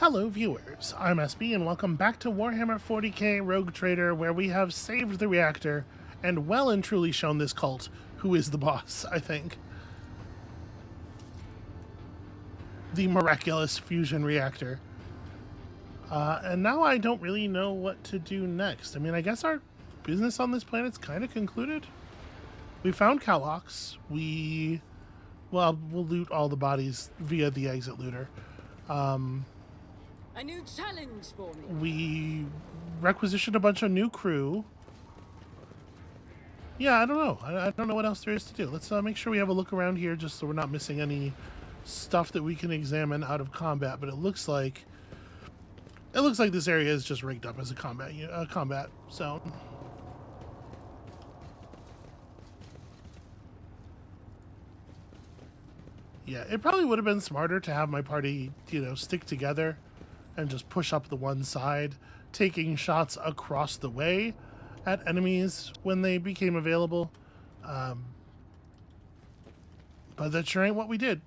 Hello viewers, I'm SB and welcome back to Warhammer 40k Rogue Trader, where we have saved the reactor and well and truly shown this cult who is the boss, I think. The miraculous fusion reactor. And now I don't really know what to do next. I mean, I guess our business on this planet's kind of concluded. We found Calox. We'll loot all the bodies via the exit looter. A new challenge for me. We requisitioned a bunch of new crew. Yeah, I don't know. I don't know what else there is to do. Let's make sure we have a look around here just so we're not missing any stuff that we can examine out of combat. But it looks like this area is just rigged up as a combat zone. Yeah, it probably would have been smarter to have my party, stick together and just push up the one side, taking shots across the way at enemies when they became available. But that sure ain't what we did.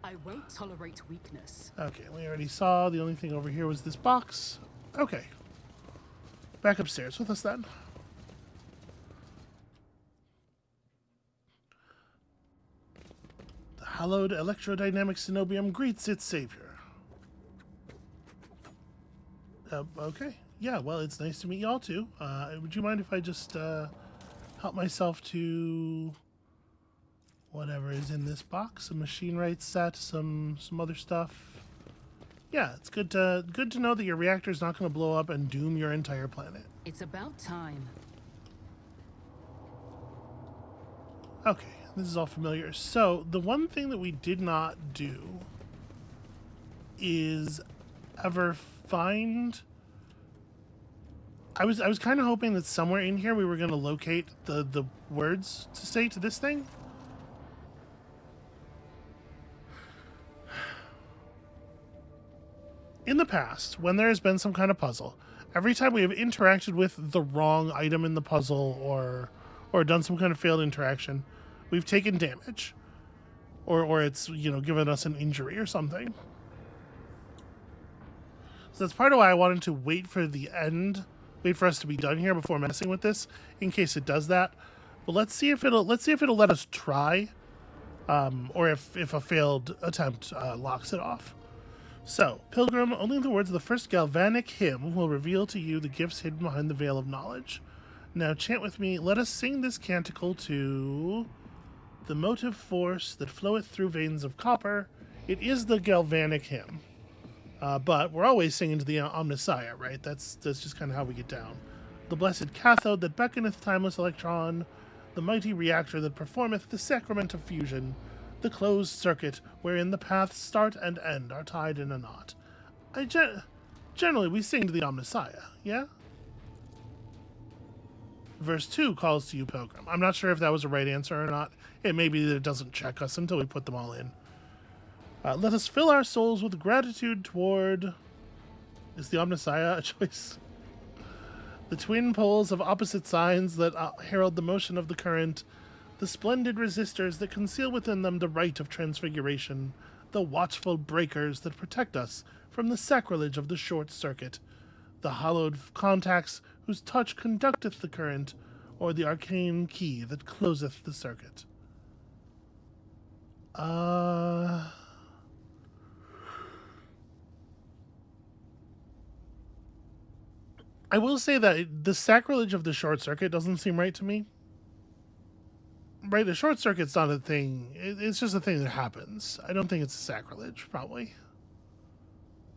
I won't tolerate weakness. Okay, we already saw. The only thing over here was this box. Okay. Back upstairs with us then. The hallowed electrodynamic cenobium greets its savior. Okay. Yeah, well, it's nice to meet y'all too. Would you mind if I just help myself to whatever is in this box? A machine right set, some other stuff. Yeah, it's good to know that your reactor's not going to blow up and doom your entire planet. It's about time. Okay, this is all familiar. So the one thing that we did not do is ever find. I was kind of hoping that somewhere in here we were going to locate the words to say to this thing. In the past, when there has been some kind of puzzle, every time we have interacted with the wrong item in the puzzle or done some kind of failed interaction, we've taken damage. Or it's, given us an injury or something. So that's part of why I wanted to wait for the end, wait for us to be done here before messing with this, in case it does that. But let's see if it'll let us try, or if a failed attempt locks it off. So, Pilgrim, only the words of the first galvanic hymn will reveal to you the gifts hidden behind the veil of knowledge. Now chant with me, let us sing this canticle to the motive force that floweth through veins of copper. It is the galvanic hymn. But we're always singing to the Omnissiah, right? That's just kind of how we get down. The blessed cathode that beckoneth timeless electron, the mighty reactor that performeth the sacrament of fusion, the closed circuit wherein the paths start and end are tied in a knot. Generally, we sing to the Omnissiah, yeah? Verse 2 calls to you, Pilgrim. I'm not sure if that was a right answer or not. It may be that it doesn't check us until we put them all in. Let us fill our souls with gratitude toward... Is the Omnissiah a choice? The twin poles of opposite signs that herald the motion of the current, the splendid resistors that conceal within them the rite of transfiguration, the watchful breakers that protect us from the sacrilege of the short circuit, the hallowed contacts whose touch conducteth the current, or the arcane key that closeth the circuit. I will say that the sacrilege of the short circuit doesn't seem right to me. Right, the short circuit's not a thing. It's just a thing that happens. I don't think it's a sacrilege, probably.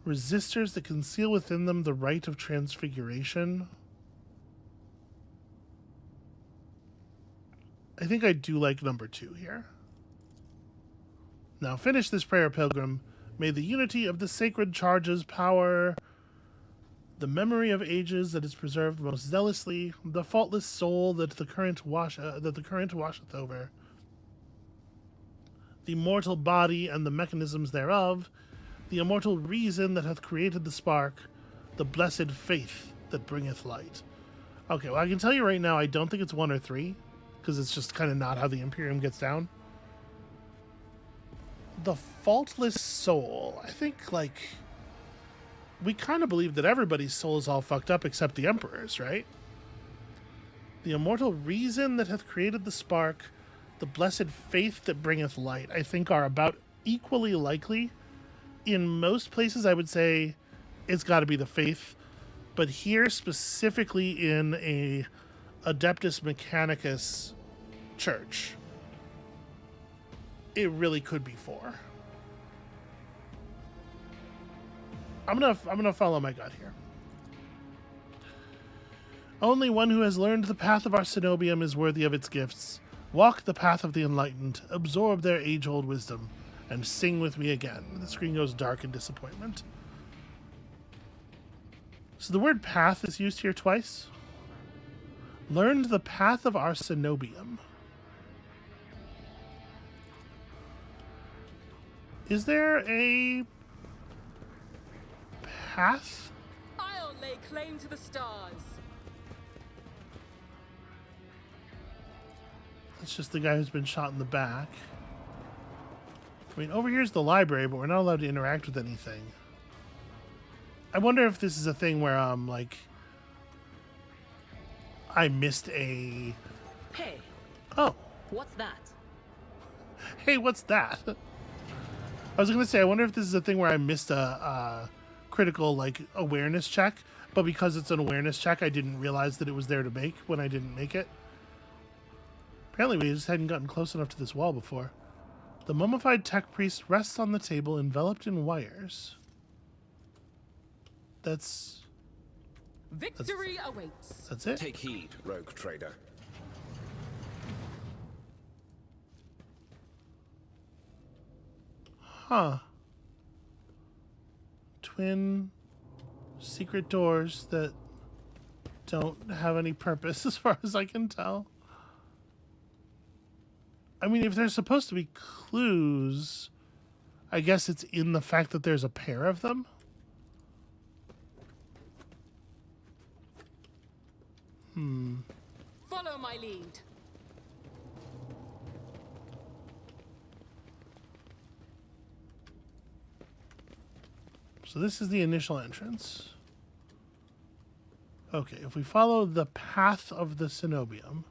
Resistors that conceal within them the rite of transfiguration. I think I do like number 2 here. Now finish this prayer, Pilgrim. May the unity of the sacred charges power the memory of ages that is preserved most zealously, the faultless soul that the current washeth over, the mortal body and the mechanisms thereof, the immortal reason that hath created the spark, the blessed faith that bringeth light. Okay, well, I can tell you right now, I don't think it's 1 or 3, because it's just kind of not how the Imperium gets down. The faultless soul, I think, like, we kind of believe that everybody's soul is all fucked up except the Emperor's, right? The immortal reason that hath created the spark, the blessed faith that bringeth light, I think are about equally likely. In most places, I would say it's got to be the faith. But here, specifically in a Adeptus Mechanicus church, it really could be 4. I'm gonna follow my gut here. Only one who has learned the path of our cenobium is worthy of its gifts. Walk the path of the enlightened, absorb their age-old wisdom, and sing with me again. The screen goes dark in disappointment. So the word path is used here twice. Learned the path of our cenobium. Is there a path? I'll lay claim to the stars. It's just the guy who's been shot in the back. I mean, over here's the library, but we're not allowed to interact with anything. I wonder if this is a thing where, like, I missed a... Hey. Oh. What's that? Hey, what's that? I was going to say, I wonder if this is a thing where I missed a critical, like, awareness check, but because it's an awareness check, I didn't realize that it was there to make when I didn't make it. Apparently, we just hadn't gotten close enough to this wall before. The mummified tech priest rests on the table, enveloped in wires. That's Victory awaits. That's it? Take heed, rogue trader. Huh. Twin secret doors that don't have any purpose as far as I can tell. I mean, if there's supposed to be clues, I guess it's in the fact that there's a pair of them. Follow my lead. So this is the initial entrance. Okay, if we follow the path of the cenobium,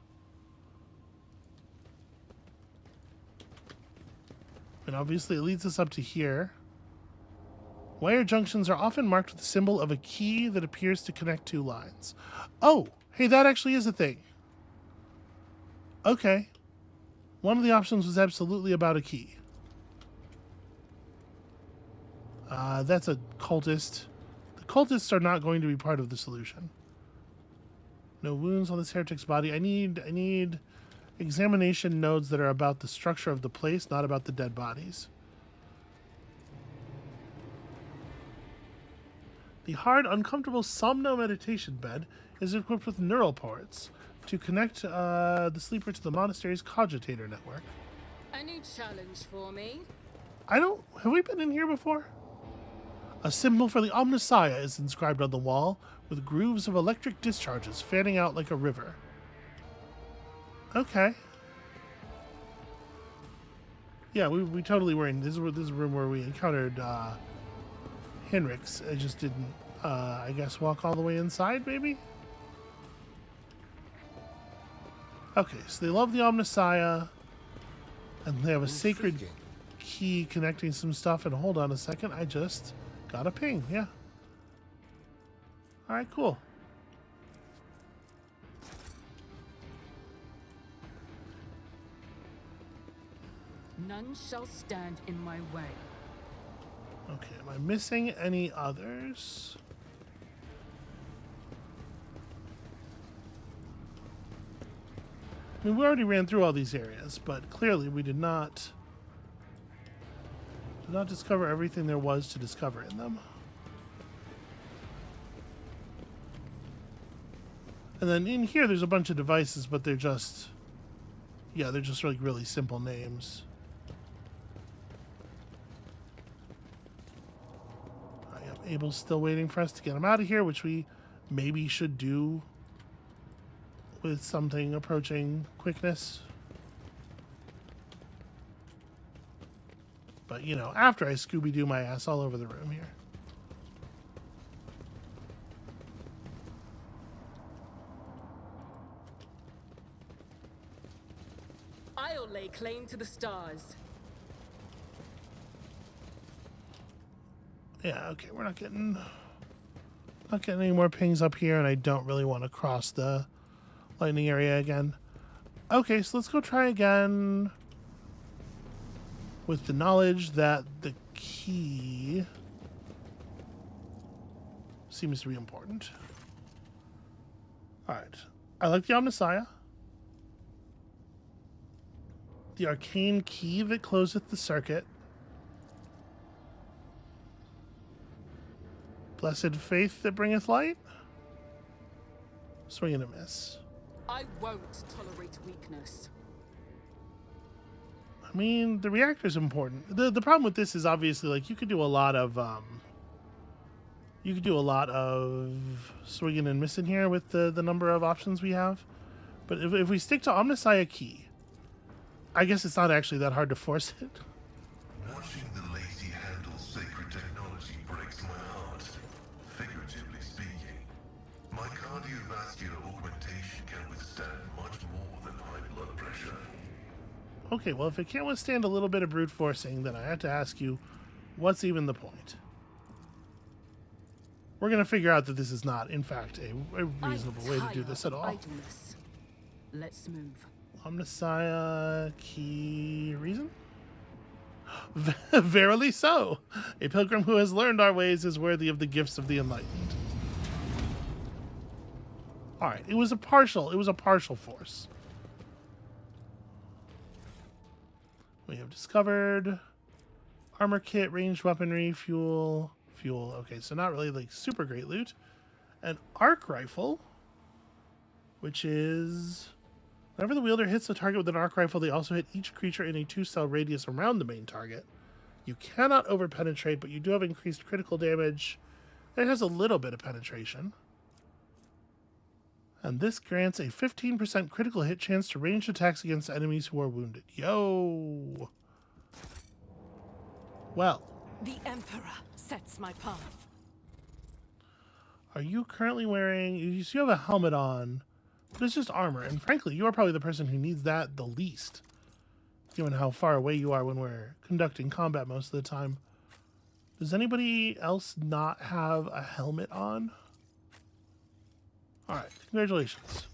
and obviously it leads us up to here. Wire junctions are often marked with the symbol of a key that appears to connect two lines. Oh, hey, that actually is a thing. Okay. One of the options was absolutely about a key. That's a cultist. The cultists are not going to be part of the solution. No wounds on this heretic's body. I need examination nodes that are about the structure of the place, not about the dead bodies. The hard, uncomfortable somno meditation bed is equipped with neural ports to connect the sleeper to the monastery's cogitator network. Any challenge for me? Have we been in here before? A symbol for the Omnissiah is inscribed on the wall, with grooves of electric discharges fanning out like a river. Okay. Yeah, we totally were in this is a room where we encountered Henrik's. I just didn't, I guess, walk all the way inside, maybe? Okay, so they love the Omnissiah, and they have a sacred key connecting some stuff, and hold on a second, I just got a ping, yeah. Alright, cool. None shall stand in my way. Okay, am I missing any others? I mean, we already ran through all these areas, but clearly we did not discover everything there was to discover in them. And then in here, there's a bunch of devices, but they're just, yeah, they're just like really simple names. Abel's still waiting for us to get him out of here, which we maybe should do with something approaching quickness. But, you know, after I Scooby-Doo my ass all over the room here. claim to the stars. Yeah, okay, we're not getting any more pings up here, and I don't really want to cross the lightning area again. Okay, so let's go try again with the knowledge that the key seems to be important. Alright. I like the Omnissiah. The arcane key that closeth the circuit. Blessed faith that bringeth light. Swing and a miss. I won't tolerate weakness. I mean, the reactor's important. The problem with this is obviously, like, you could do a lot of swinging and missing here with the number of options we have. But if we stick to Omnissiah key, I guess it's not actually that hard to force it. Watching the lady handle sacred technology breaks my heart. Figuratively speaking, my cardiovascular augmentation can withstand much more than high blood pressure. Okay, well, if it can't withstand a little bit of brute forcing, then I have to ask you, what's even the point? We're going to figure out that this is not, in fact, a reasonable way to do this at all. Idleness. Let's move. Omnissiah key reason? Verily so. A pilgrim who has learned our ways is worthy of the gifts of the enlightened. All right, it was a partial force. We have discovered armor kit, ranged weaponry, fuel. Okay, so not really like super great loot. An arc rifle, which is whenever the wielder hits a target with an arc rifle, they also hit each creature in a 2-cell radius around the main target. You cannot over-penetrate, but you do have increased critical damage. It has a little bit of penetration. And this grants a 15% critical hit chance to ranged attacks against enemies who are wounded. Yo! Well. The Emperor sets my path. Are you currently wearing... You have a helmet on, but it's just armor. And frankly, you are probably the person who needs that the least, given how far away you are when we're conducting combat most of the time. Does anybody else not have a helmet on? Alright, congratulations.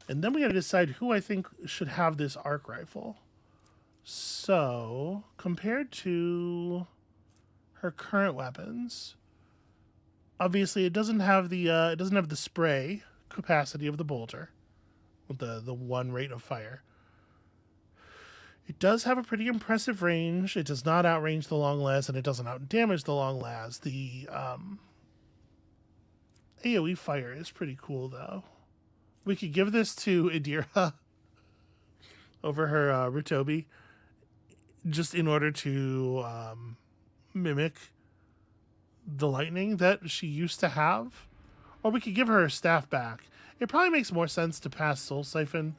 And then we gotta decide who I think should have this arc rifle. So, compared to her current weapons, obviously it doesn't have the spray capacity of the bolter with the one rate of fire. It does have a pretty impressive range. It does not outrange the long las, and it doesn't outdamage the long las. The AoE fire is pretty cool, though. We could give this to Idira over her Rutobi, just in order to mimic the lightning that she used to have. Or we could give her staff back. It probably makes more sense to pass Soul Siphon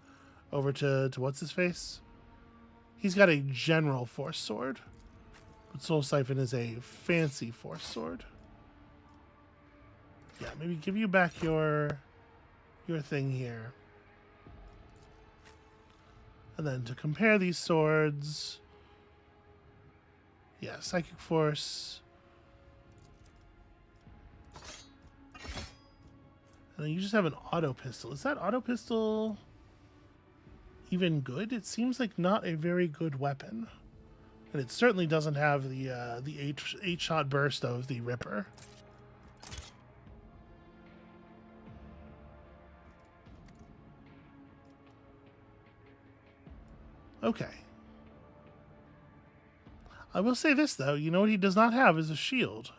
over to what's-his-face. He's got a general force sword, but Soul Siphon is a fancy force sword. Yeah, maybe give you back your thing here. And then to compare these swords... Yeah, Psychic Force. And then you just have an auto pistol. Is that auto pistol even good? It seems like not a very good weapon. And it certainly doesn't have the 8-shot burst of the Ripper. Okay. I will say this, though. You know what he does not have is a shield.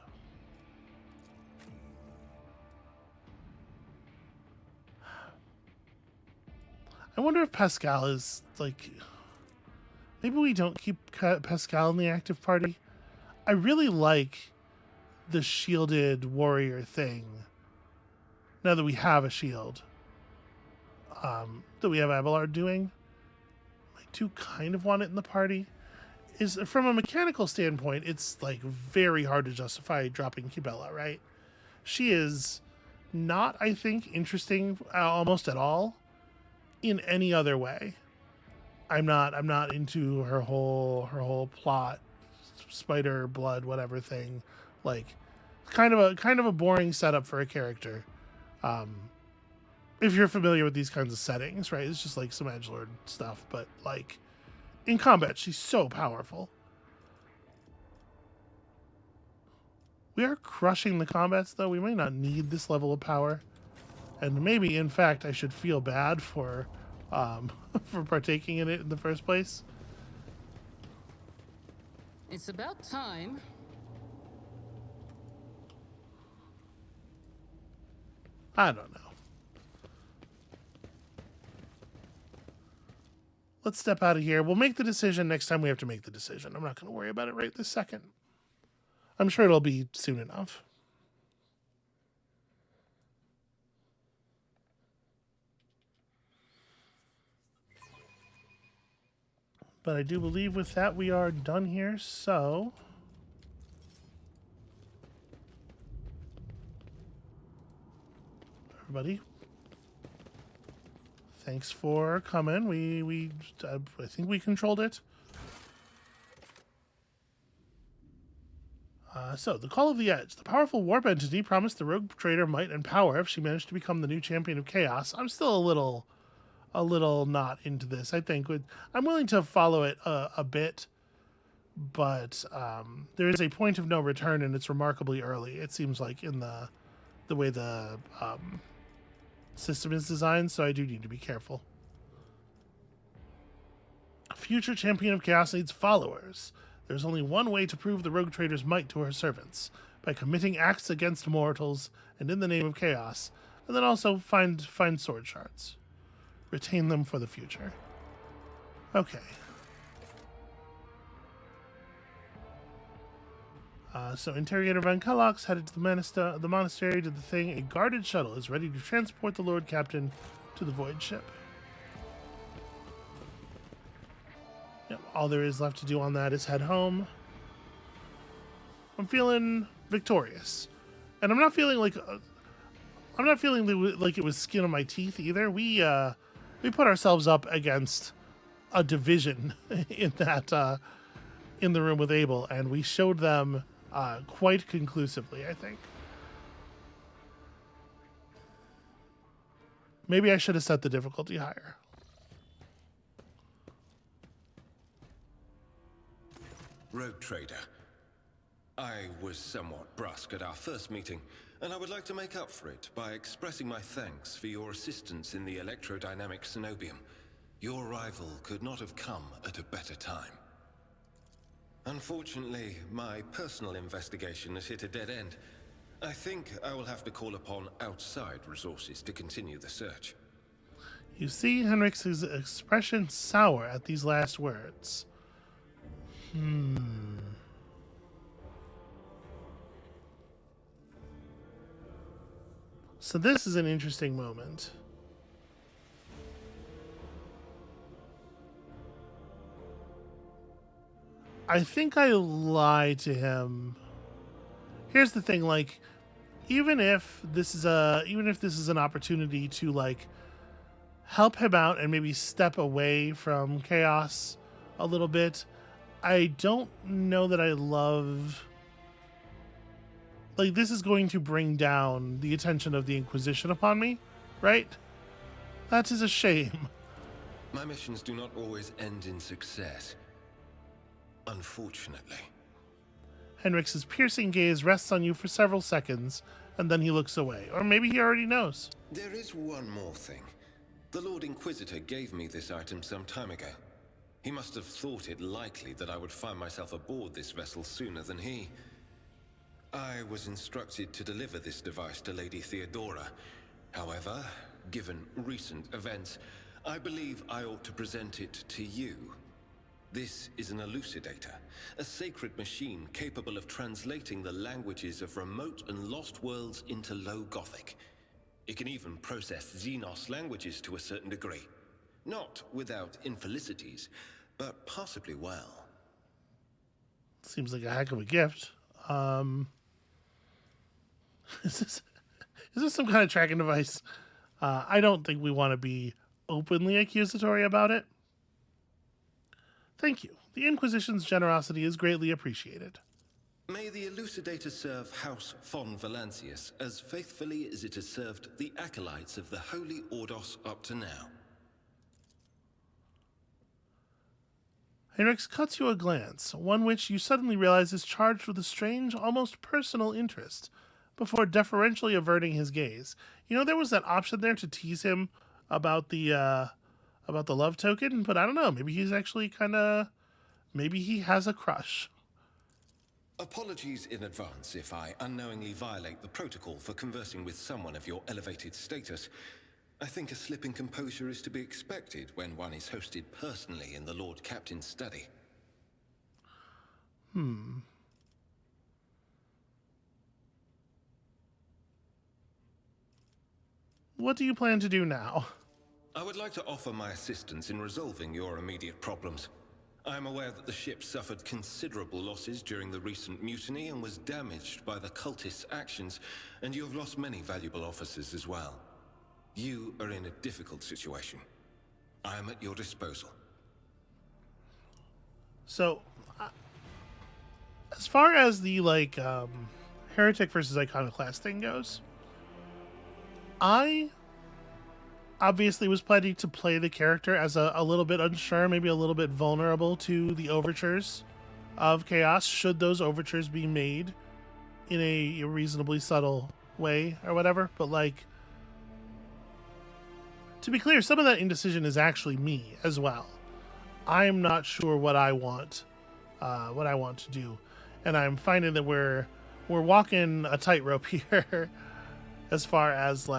I wonder if Pascal is, like... Maybe we don't keep Pascal in the active party. I really like the shielded warrior thing. Now that we have a shield. That we have Abelard doing. I do kind of want it in the party. Is from a mechanical standpoint, it's like very hard to justify dropping Kibella, right? She is not, I think, interesting almost at all, in any other way. I'm not into her whole plot, spider blood, whatever thing. Like, kind of a boring setup for a character. If you're familiar with these kinds of settings, right? It's just like some edgelord stuff, but like in combat, she's so powerful. We are crushing the combats, though. We may not need this level of power, and maybe, in fact, I should feel bad for for partaking in it in the first place. It's about time. I don't know. Let's step out of here. We'll make the decision next time we have to make the decision. I'm not going to worry about it right this second. I'm sure it'll be soon enough. But I do believe with that we are done here, so... Everybody, thanks for coming. I think we controlled it. So, the Call of the Edge. The powerful warp entity promised the rogue trader might and power if she managed to become the new champion of chaos. I'm still a little not into this. I think I'm willing to follow it a bit, but there is a point of no return, and it's remarkably early. It seems like in the way the system is designed, so I do need to be careful. A future champion of chaos needs followers. There's only one way to prove the rogue trader's might to her servants, by committing acts against mortals and in the name of chaos, and then also find sword shards. Retain them for the future. Okay. So Interrogator Van Kellogg's headed to the monastery to the thing. A guarded shuttle is ready to transport the Lord Captain to the Void Ship. Yep, all there is left to do on that is head home. I'm feeling victorious, and I'm not feeling like it was skin on my teeth either. We put ourselves up against a division in that in the room with Abel, and we showed them quite conclusively, I think. Maybe I should have set the difficulty higher. Rogue Trader, I was somewhat brusque at our first meeting, and I would like to make up for it by expressing my thanks for your assistance in the electrodynamic Cenobium. Your arrival could not have come at a better time. Unfortunately, my personal investigation has hit a dead end. I think I will have to call upon outside resources to continue the search. You see Henrik's expression sour at these last words. So this is an interesting moment. I think I lied to him. Here's the thing, like, even if this is an opportunity to like help him out and maybe step away from chaos a little bit, I don't know that I love, like, this is going to bring down the attention of the Inquisition upon me, right? That is a shame. My missions do not always end in success, unfortunately. Henrik's piercing gaze rests on you for several seconds, and then he looks away. Or maybe he already knows. There is one more thing. The Lord Inquisitor gave me this item some time ago. He must have thought it likely that I would find myself aboard this vessel sooner than he. I was instructed to deliver this device to Lady Theodora. However, given recent events, I believe I ought to present it to you. This is an elucidator, a sacred machine capable of translating the languages of remote and lost worlds into Low Gothic. It can even process Xenos languages to a certain degree. Not without infelicities, but possibly well. Seems like a heck of a gift. Is this some kind of tracking device? I don't think we want to be openly accusatory about it. Thank you. The Inquisition's generosity is greatly appreciated. May the Elucidator serve House von Valancius as faithfully as it has served the acolytes of the Holy Ordos up to now. Heinrich cuts you a glance, one which you suddenly realize is charged with a strange, almost personal interest, before deferentially averting his gaze. You know, there was that option there to tease him about the love token, but I don't know. Maybe he's actually maybe he has a crush. Apologies in advance if I unknowingly violate the protocol for conversing with someone of your elevated status. I think a slip in composure is to be expected when one is hosted personally in the Lord Captain's study. What do you plan to do now? I would like to offer my assistance in resolving your immediate problems. I am aware that the ship suffered considerable losses during the recent mutiny and was damaged by the cultists' actions, and you have lost many valuable officers as well. You are in a difficult situation. I am at your disposal. So, as far as the heretic versus iconoclast thing goes, I obviously was planning to play the character as a little bit unsure, maybe a little bit vulnerable to the overtures of chaos, should those overtures be made in a reasonably subtle way or whatever. But to be clear, some of that indecision is actually me as well. I'm not sure what I want to do, and I'm finding that we're walking a tightrope here as far as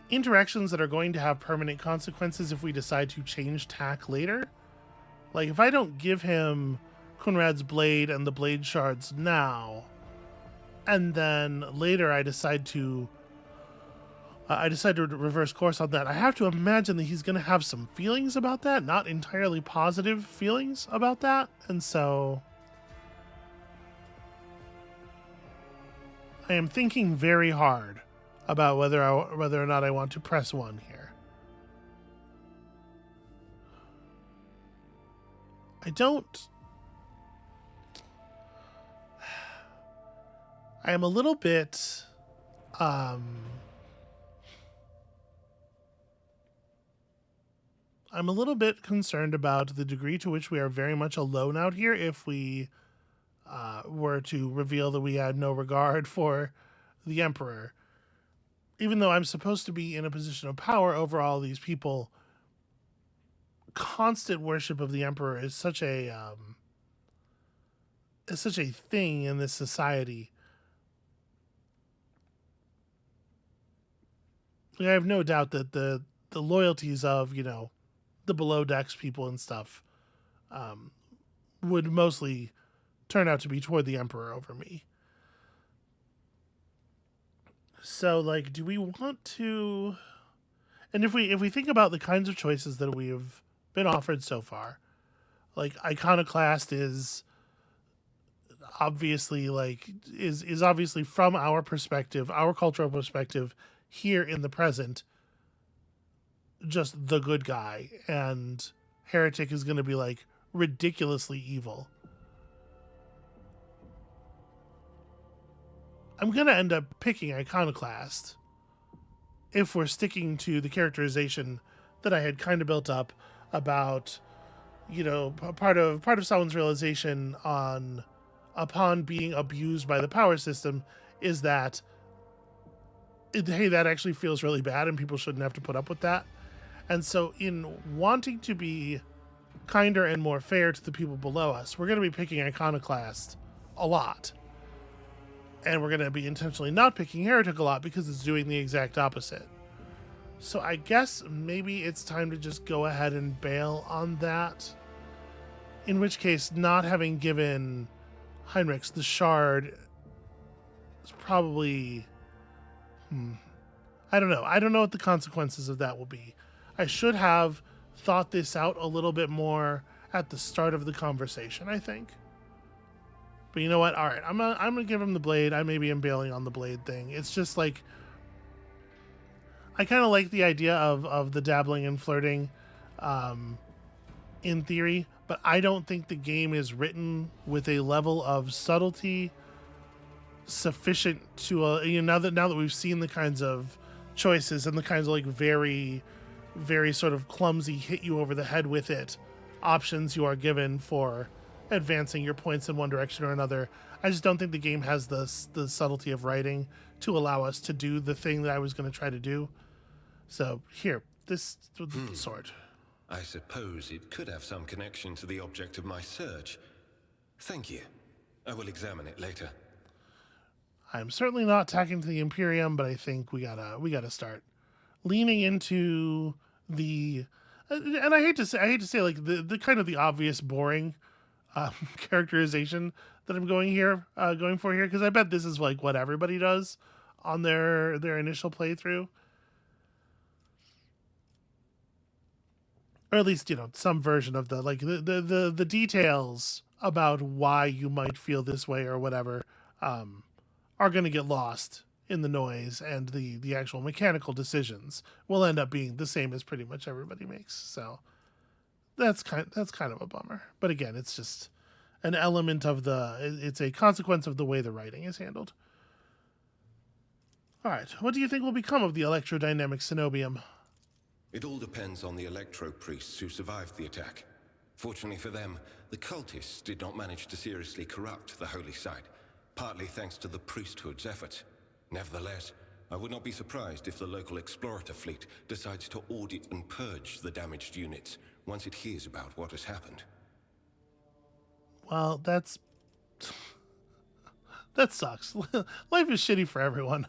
interactions that are going to have permanent consequences if we decide to change tack later. If I don't give him Kunrad's blade and the blade shards now, and then later I decide to reverse course on that, I have to imagine that he's going to have some feelings about that, not entirely positive feelings about that, and so I am thinking very hard about whether or not I want to press one here. I am a little bit I'm a little bit concerned about the degree to which we are very much alone out here if we were to reveal that we had no regard for the Emperor. Even though I'm supposed to be in a position of power over all these people, constant worship of the Emperor is such a thing in this society. I have no doubt that the loyalties of, the below decks people and stuff would mostly turn out to be toward the Emperor over me. So, do we want to... And if we think about the kinds of choices that we have been offered so far, Iconoclast is obviously, is obviously from our perspective, our cultural perspective, here in the present, just the good guy, and Heretic is going to be, ridiculously evil. I'm going to end up picking Iconoclast if we're sticking to the characterization that I had kind of built up about, part of someone's realization upon being abused by the power system is that, hey, that actually feels really bad and people shouldn't have to put up with that. And so in wanting to be kinder and more fair to the people below us, we're going to be picking Iconoclast a lot. And we're going to be intentionally not picking Heretic a lot because it's doing the exact opposite. So I guess maybe it's time to just go ahead and bail on that. In which case, not having given Heinrich the shard is probably... I don't know. I don't know what the consequences of that will be. I should have thought this out a little bit more at the start of the conversation, I think. But you know what? All right, I'm gonna give him the blade. I maybe am bailing on the blade thing. It's just I I kind of like the idea of the dabbling and flirting in theory, but I don't think the game is written with a level of subtlety sufficient to now that we've seen the kinds of choices and the kinds of like very sort of clumsy hit you over the head with it options you are given for advancing your points in one direction or another. I just don't think the game has the subtlety of writing to allow us to do the thing that I was going to try to do. So here, this sword. I suppose it could have some connection to the object of my search. Thank you. I will examine it later. I'm certainly not tacking to the Imperium, but I think we gotta start leaning into the, and I hate to say like the kind of the obvious boring characterization that I'm going for here, because I bet this is like what everybody does on their initial playthrough, or at least some version of the like the details about why you might feel this way or whatever are going to get lost in the noise, and the actual mechanical decisions will end up being the same as pretty much everybody makes. So that's kind of a bummer. But again, it's just an element of it's a consequence of the way the writing is handled. All right, what do you think will become of the electrodynamic cenobium? It all depends on the electro priests who survived the attack. Fortunately for them, the cultists did not manage to seriously corrupt the holy site, partly thanks to the priesthood's efforts. Nevertheless, I would not be surprised if the local explorator fleet decides to audit and purge the damaged units once it hears about what has happened. Well, that sucks. Life is shitty for everyone.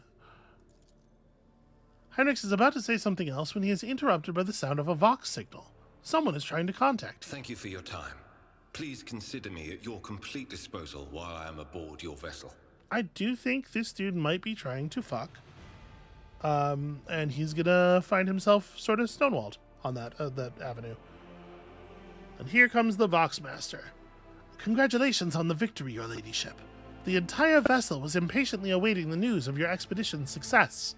Heinrich is about to say something else when he is interrupted by the sound of a Vox signal. Someone is trying to contact. Thank you for your time. Please consider me at your complete disposal while I am aboard your vessel. I do think this dude might be trying to fuck. And he's gonna find himself sort of stonewalled on that avenue. And here comes the Voxmaster. Congratulations on the victory, your ladyship. The entire vessel was impatiently awaiting the news of your expedition's success.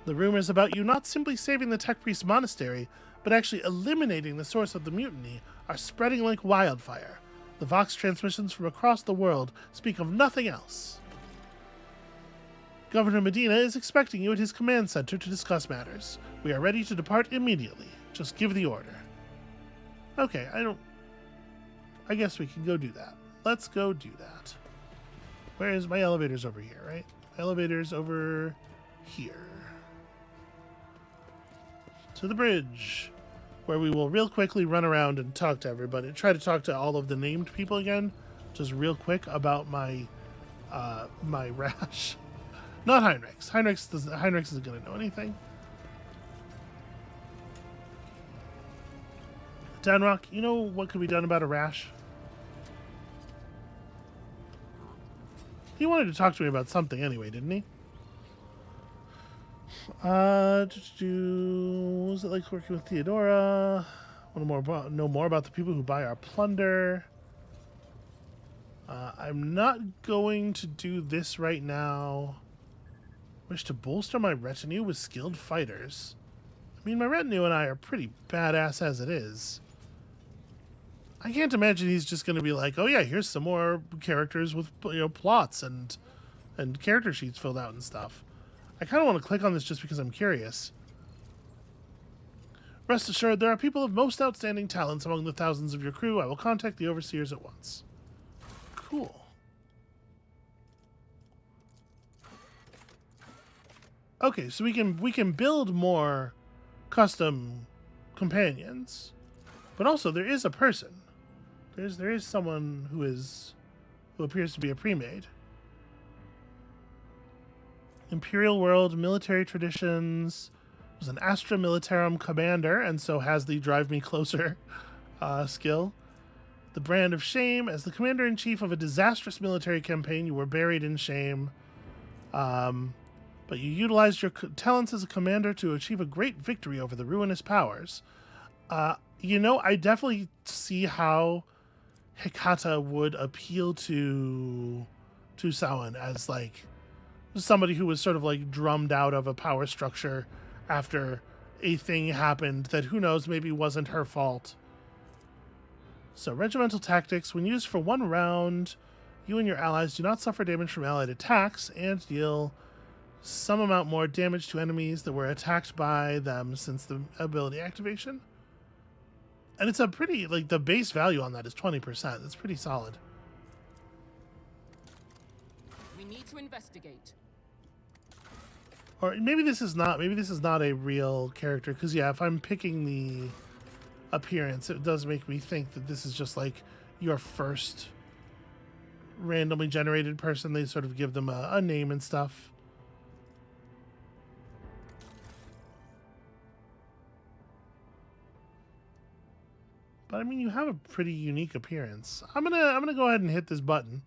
The rumors about you not simply saving the Tech Priest Monastery, but actually eliminating the source of the mutiny are spreading like wildfire. The Vox transmissions from across the world speak of nothing else. Governor Medina is expecting you at his command center to discuss matters. We are ready to depart immediately. Just give the order. Okay, I guess we can go do that. Let's go do that. Where is my elevator's over here, right? My elevator's over here. To the bridge, where we will real quickly run around and talk to everybody. Try to talk to all of the named people again, just real quick about my my rash. Not Heinrichs. Heinrichs isn't going to know anything. Danrock, you know what could be done about a rash? He wanted to talk to me about something anyway, didn't he? Was it like working with Theodora? Want to know more about the people who buy our plunder? I'm not going to do this right now. Wish to bolster my retinue with skilled fighters. I mean, my retinue and I are pretty badass as it is. I can't imagine he's just going to be like, oh yeah, here's some more characters with plots and character sheets filled out and stuff. I kind of want to click on this just because I'm curious. Rest assured, there are people of most outstanding talents among the thousands of your crew. I will contact the overseers at once. Cool. Okay, so we can build more custom companions, but also there is a person. There is someone who appears to be a pre-made. Imperial World Military Traditions, was an Astra Militarum commander, and so has the Drive Me Closer skill. The Brand of Shame, as the commander-in-chief of a disastrous military campaign, you were buried in shame. But you utilized your talents as a commander to achieve a great victory over the ruinous powers. I definitely see how Hecata would appeal to Samhain as like somebody who was sort of like drummed out of a power structure after a thing happened that, who knows, maybe wasn't her fault. So regimental tactics, when used for 1 round, you and your allies do not suffer damage from allied attacks and deal some amount more damage to enemies that were attacked by them since the ability activation. And it's a pretty, like, the base value on that is 20%. That's pretty solid. We need to investigate. Or maybe this is not a real character, because yeah, if I'm picking the appearance, it does make me think that this is just like your first randomly generated person. They sort of give them a name and stuff. But I mean, you have a pretty unique appearance. I'm gonna go ahead and hit this button.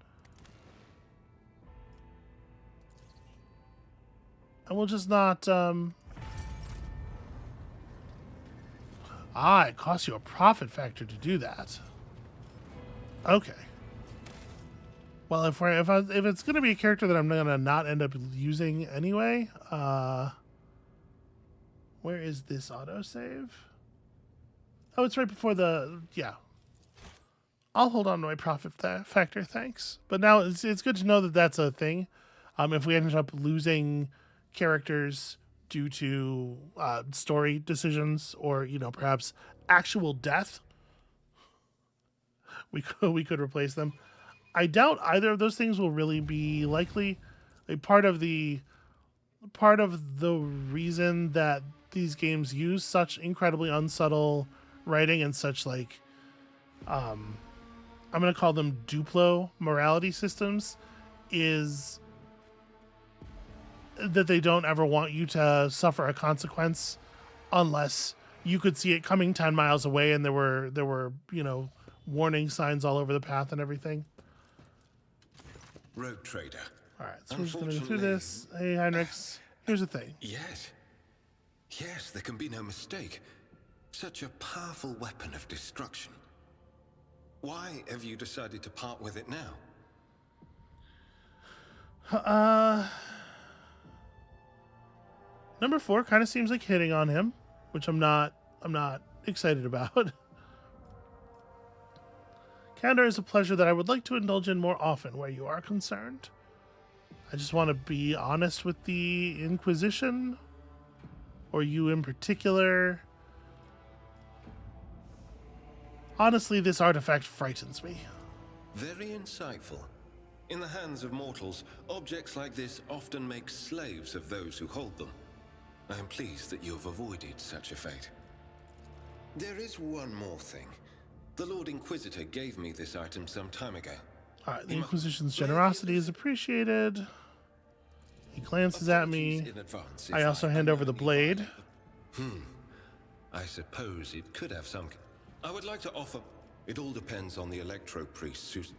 And we'll just not, it costs you a profit factor to do that. Okay. Well, if it's gonna be a character that I'm gonna not end up using anyway, where is this autosave? Oh, it's right before yeah. I'll hold on to my profit factor, thanks. But now it's good to know that that's a thing. If we ended up losing characters due to story decisions, or perhaps actual death, we could replace them. I doubt either of those things will really be likely. Like, part of the reason that these games use such incredibly unsubtle writing and such, like, I'm gonna call them Duplo morality systems, is that they don't ever want you to suffer a consequence unless you could see it coming 10 miles away and there were warning signs all over the path and everything. Rogue trader. All right, so we're just gonna go through this. Hey, Heinrichs, here's the thing. Yes, there can be no mistake. Such a powerful weapon of destruction. Why have you decided to part with it now? Number 4 kind of seems like hitting on him, which I'm not excited about. Candor is a pleasure that I would like to indulge in more often where you are concerned. I just want to be honest with the Inquisition, or you in particular. Honestly, this artifact frightens me. Very insightful. In the hands of mortals, objects like this often make slaves of those who hold them. I am pleased that you have avoided such a fate. There is one more thing. The Lord Inquisitor gave me this item some time ago. Alright, the Inquisition's generosity is appreciated. He glances at me. I also hand over the blade. I suppose it could have some... I would like to offer... It all depends on the Electro Priest, Susan.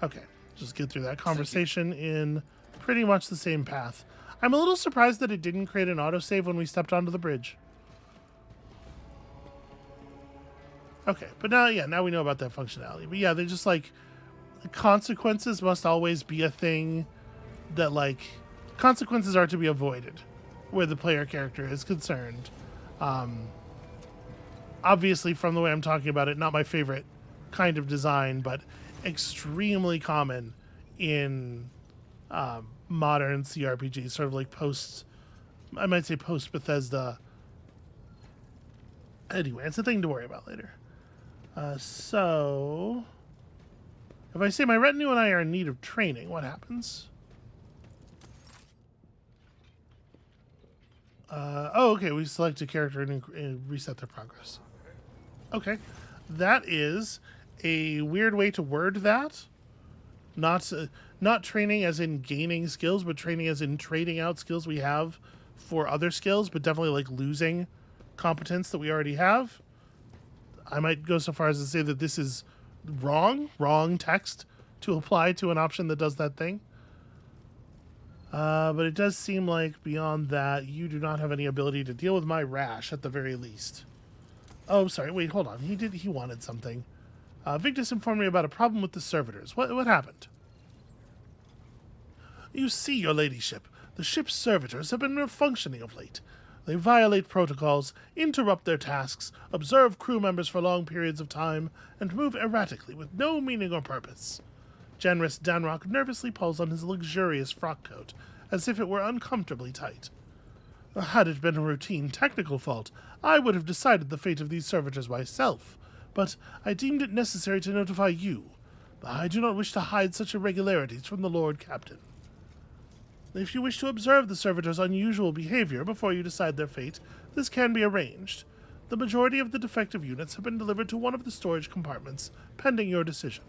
Okay, just get through that conversation in pretty much the same path. I'm a little surprised that it didn't create an autosave when we stepped onto the bridge. Okay, but now we know about that functionality. But yeah, they're just like, consequences must always be a thing that, like, consequences are to be avoided where the player character is concerned. Obviously, from the way I'm talking about it, not my favorite kind of design, but extremely common in modern CRPGs, sort of like post Bethesda. Anyway, it's a thing to worry about later. So, if I say my retinue and I are in need of training, what happens? Okay, we select a character and reset their progress. Okay, that is a weird way to word that. Not training as in gaining skills, but training as in trading out skills we have for other skills, but definitely like losing competence that we already have. I might go so far as to say that this is wrong text to apply to an option that does that thing. But it does seem like beyond that, you do not have any ability to deal with my rash at the very least. Oh, sorry. Wait, hold on. He wanted something. Victus informed me about a problem with the servitors. What happened? You see, your ladyship, the ship's servitors have been malfunctioning of late. They violate protocols, interrupt their tasks, observe crew members for long periods of time, and move erratically with no meaning or purpose. Generous Danrock nervously pulls on his luxurious frock coat, as if it were uncomfortably tight. Had it been a routine technical fault, I would have decided the fate of these servitors myself, but I deemed it necessary to notify you. I do not wish to hide such irregularities from the Lord Captain. If you wish to observe the servitors' unusual behavior before you decide their fate, this can be arranged. The majority of the defective units have been delivered to one of the storage compartments, pending your decision.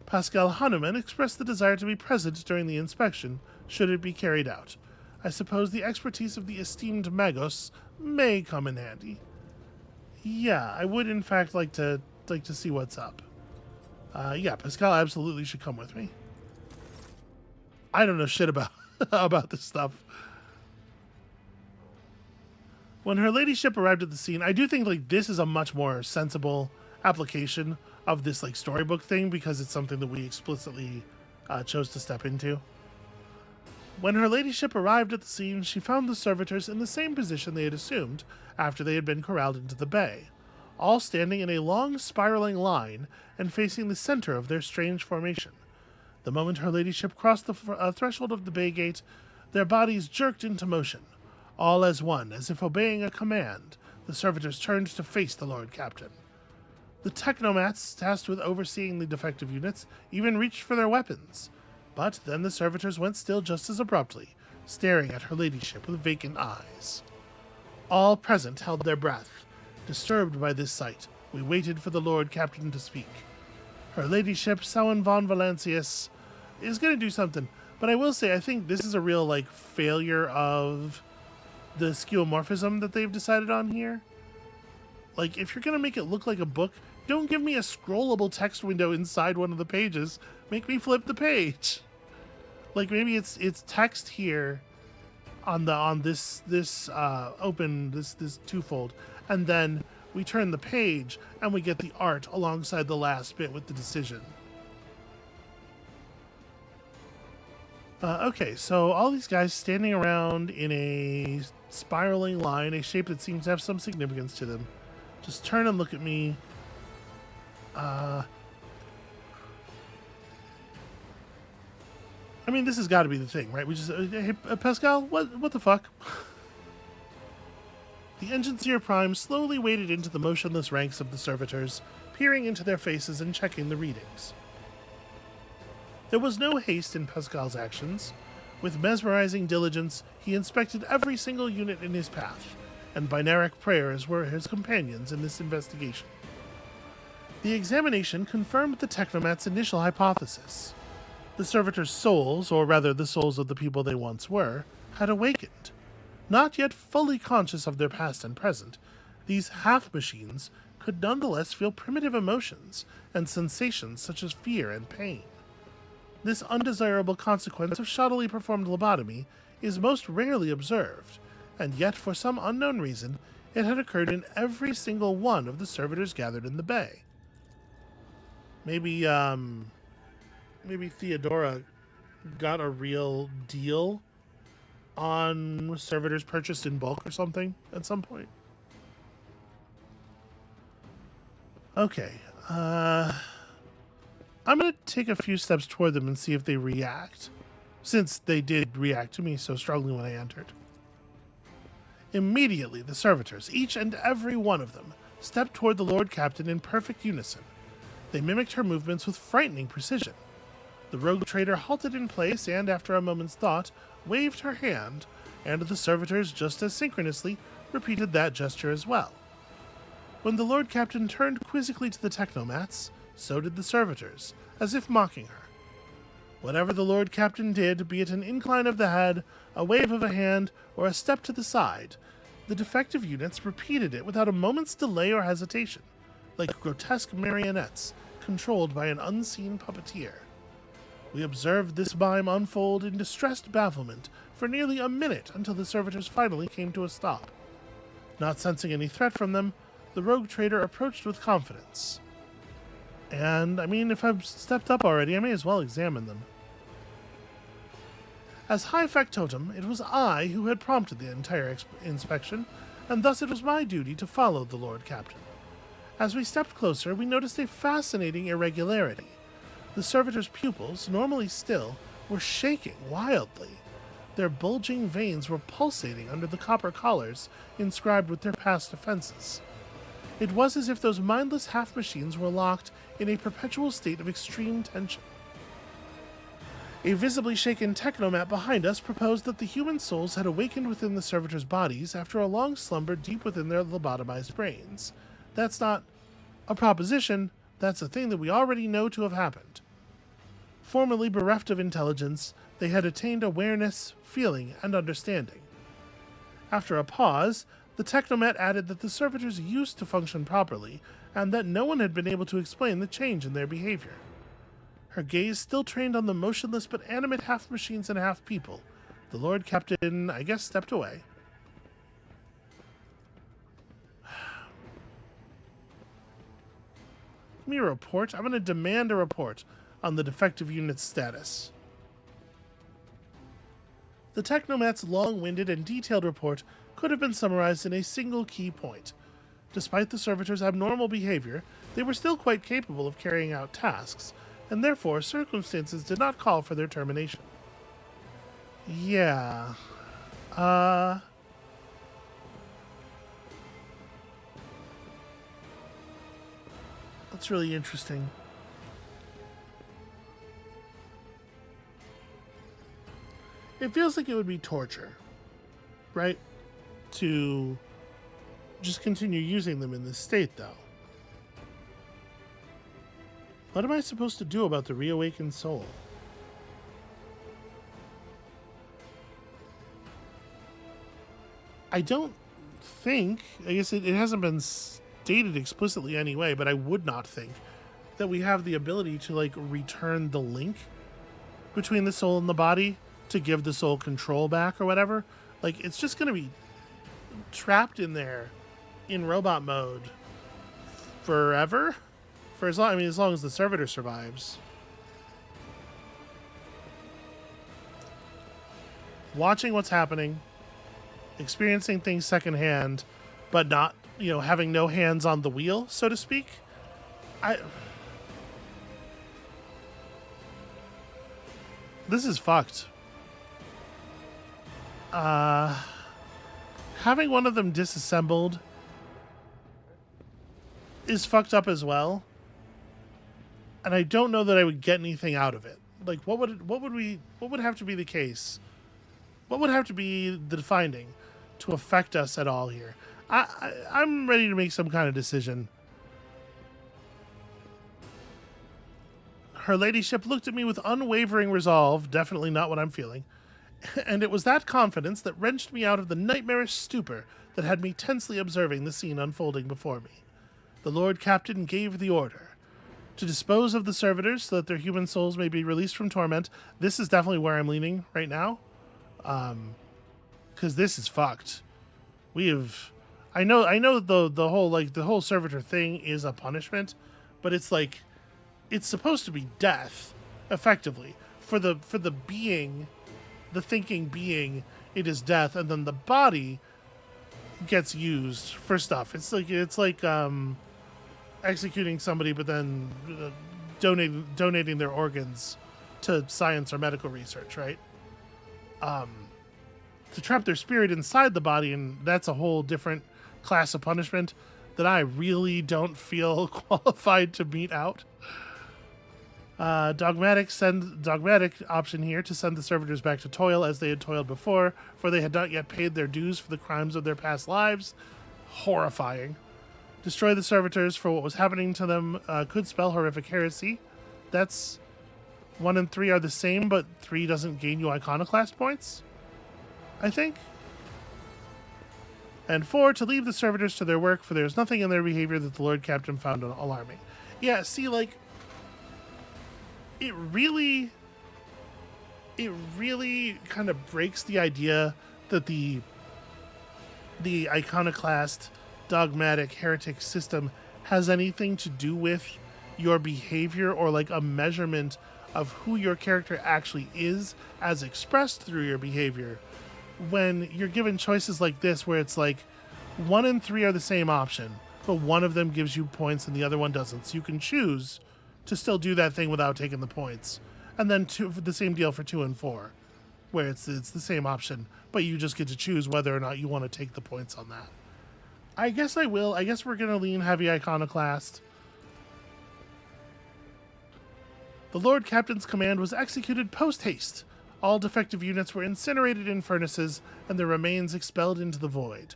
Pascal Hanuman expressed the desire to be present during the inspection, should it be carried out. I suppose the expertise of the esteemed Magos may come in handy. Yeah, I would in fact like to see what's up. Yeah, Pascal absolutely should come with me. I don't know shit about about this stuff. When her ladyship arrived at the scene, I do think like this is a much more sensible application of this like storybook thing because it's something that we explicitly chose to step into. When her ladyship arrived at the scene, she found the servitors in the same position they had assumed after they had been corralled into the bay, all standing in a long spiraling line and facing the center of their strange formation. The moment her ladyship crossed the threshold of the bay gate, their bodies jerked into motion. All as one, as if obeying a command, the servitors turned to face the Lord Captain. The technomats, tasked with overseeing the defective units, even reached for their weapons. But then the servitors went still just as abruptly, staring at her ladyship with vacant eyes. All present held their breath. Disturbed by this sight, we waited for the Lord Captain to speak. Her ladyship, Samhain von Valancius, is going to do something, but I will say I think this is a real like failure of the skeuomorphism that they've decided on here. Like, if you're going to make it look like a book, don't give me a scrollable text window inside one of the pages. Make me flip the page. Like, maybe it's text here on this twofold, and then we turn the page and we get the art alongside the last bit with the decision. Okay, so all these guys standing around in a spiraling line, a shape that seems to have some significance to them. Just turn and look at me. I mean, this has got to be the thing, right? We just, hey, Pascal, what the fuck? The Engineer Prime slowly waded into the motionless ranks of the servitors, peering into their faces and checking the readings. There was no haste in Pascal's actions. With mesmerizing diligence, he inspected every single unit in his path, and binaric prayers were his companions in this investigation. The examination confirmed the Technomat's initial hypothesis. The servitors' souls, or rather the souls of the people they once were, had awakened. Not yet fully conscious of their past and present, these half-machines could nonetheless feel primitive emotions and sensations such as fear and pain. This undesirable consequence of shoddily performed lobotomy is most rarely observed, and yet for some unknown reason, it had occurred in every single one of the servitors gathered in the bay. Maybe Theodora got a real deal on servitors purchased in bulk or something at some point. Okay, I'm going to take a few steps toward them and see if they react, since they did react to me so strongly when I entered. Immediately, the servitors, each and every one of them, stepped toward the Lord Captain in perfect unison. They mimicked her movements with frightening precision. The rogue trader halted in place and, after a moment's thought, waved her hand, and the servitors, just as synchronously, repeated that gesture as well. When the Lord Captain turned quizzically to the Technomats, so did the servitors, as if mocking her. Whatever the Lord Captain did, be it an incline of the head, a wave of a hand, or a step to the side, the defective units repeated it without a moment's delay or hesitation, like grotesque marionettes controlled by an unseen puppeteer. We observed this mime unfold in distressed bafflement for nearly a minute until the servitors finally came to a stop. Not sensing any threat from them, the rogue trader approached with confidence. And, I mean, if I've stepped up already, I may as well examine them. As High Factotum, it was I who had prompted the entire inspection, and thus it was my duty to follow the Lord Captain. As we stepped closer, we noticed a fascinating irregularity. The servitor's pupils, normally still, were shaking wildly. Their bulging veins were pulsating under the copper collars inscribed with their past offenses. It was as if those mindless half-machines were locked in a perpetual state of extreme tension. A visibly shaken technomat behind us proposed that the human souls had awakened within the servitors' bodies after a long slumber deep within their lobotomized brains. That's not a proposition, that's a thing that we already know to have happened. Formerly bereft of intelligence, they had attained awareness, feeling, and understanding. After a pause, the technomat added that the servitors used to function properly, and that no one had been able to explain the change in their behavior. Her gaze still trained on the motionless but animate half-machines and half-people. The Lord Captain, I guess, stepped away. Give me a report. I'm going to demand a report on the defective unit's status. The Technomat's long-winded and detailed report could have been summarized in a single key point. Despite the servitors' abnormal behavior, they were still quite capable of carrying out tasks, and therefore circumstances did not call for their termination. Yeah. That's really interesting. It feels like it would be torture, right? To just continue using them in this state, though. What am I supposed to do about the reawakened soul? I don't think, I guess it hasn't been stated explicitly anyway, but I would not think that we have the ability to, like, return the link between the soul and the body to give the soul control back or whatever. Like, it's just going to be trapped in there in robot mode forever. For as long, as long as the servitor survives. Watching what's happening, experiencing things secondhand, but not, having no hands on the wheel, so to speak. This is fucked. Having one of them disassembled is fucked up as well. And I don't know that I would get anything out of it. Like, what would have to be the case? What would have to be the finding to affect us at all here? I'm ready to make some kind of decision. Her ladyship looked at me with unwavering resolve, definitely not what I'm feeling, and it was that confidence that wrenched me out of the nightmarish stupor that had me tensely observing the scene unfolding before me. The Lord Captain gave the order to dispose of the servitors so that their human souls may be released from torment. This is definitely where I'm leaning right now. Because this is fucked. I know the whole servitor thing is a punishment, but it's like, it's supposed to be death, effectively. For the being, the thinking being, it is death, and then the body gets used for stuff. It's like executing somebody, but then donating their organs to science or medical research, right? To trap their spirit inside the body, and that's a whole different class of punishment that I really don't feel qualified to mete out. Dogmatic option here to send the servitors back to toil as they had toiled before, for they had not yet paid their dues for the crimes of their past lives. Horrifying. Destroy the servitors for what was happening to them could spell horrific heresy. That's 1 and 3 are the same, but 3 doesn't gain you iconoclast points, I think. And 4, to leave the servitors to their work, for there is nothing in their behavior that the Lord Captain found alarming. Yeah, see, like, it really kind of breaks the idea that the iconoclast dogmatic heretic system has anything to do with your behavior or like a measurement of who your character actually is as expressed through your behavior when you're given choices like this where it's like 1 and 3 are the same option, but one of them gives you points and the other one doesn't. So you can choose to still do that thing without taking the points. And then the same deal for 2 and 4, where it's the same option, but you just get to choose whether or not you want to take the points on that. I guess I will. I guess we're going to lean heavy iconoclast. The Lord Captain's command was executed post-haste. All defective units were incinerated in furnaces and their remains expelled into the void.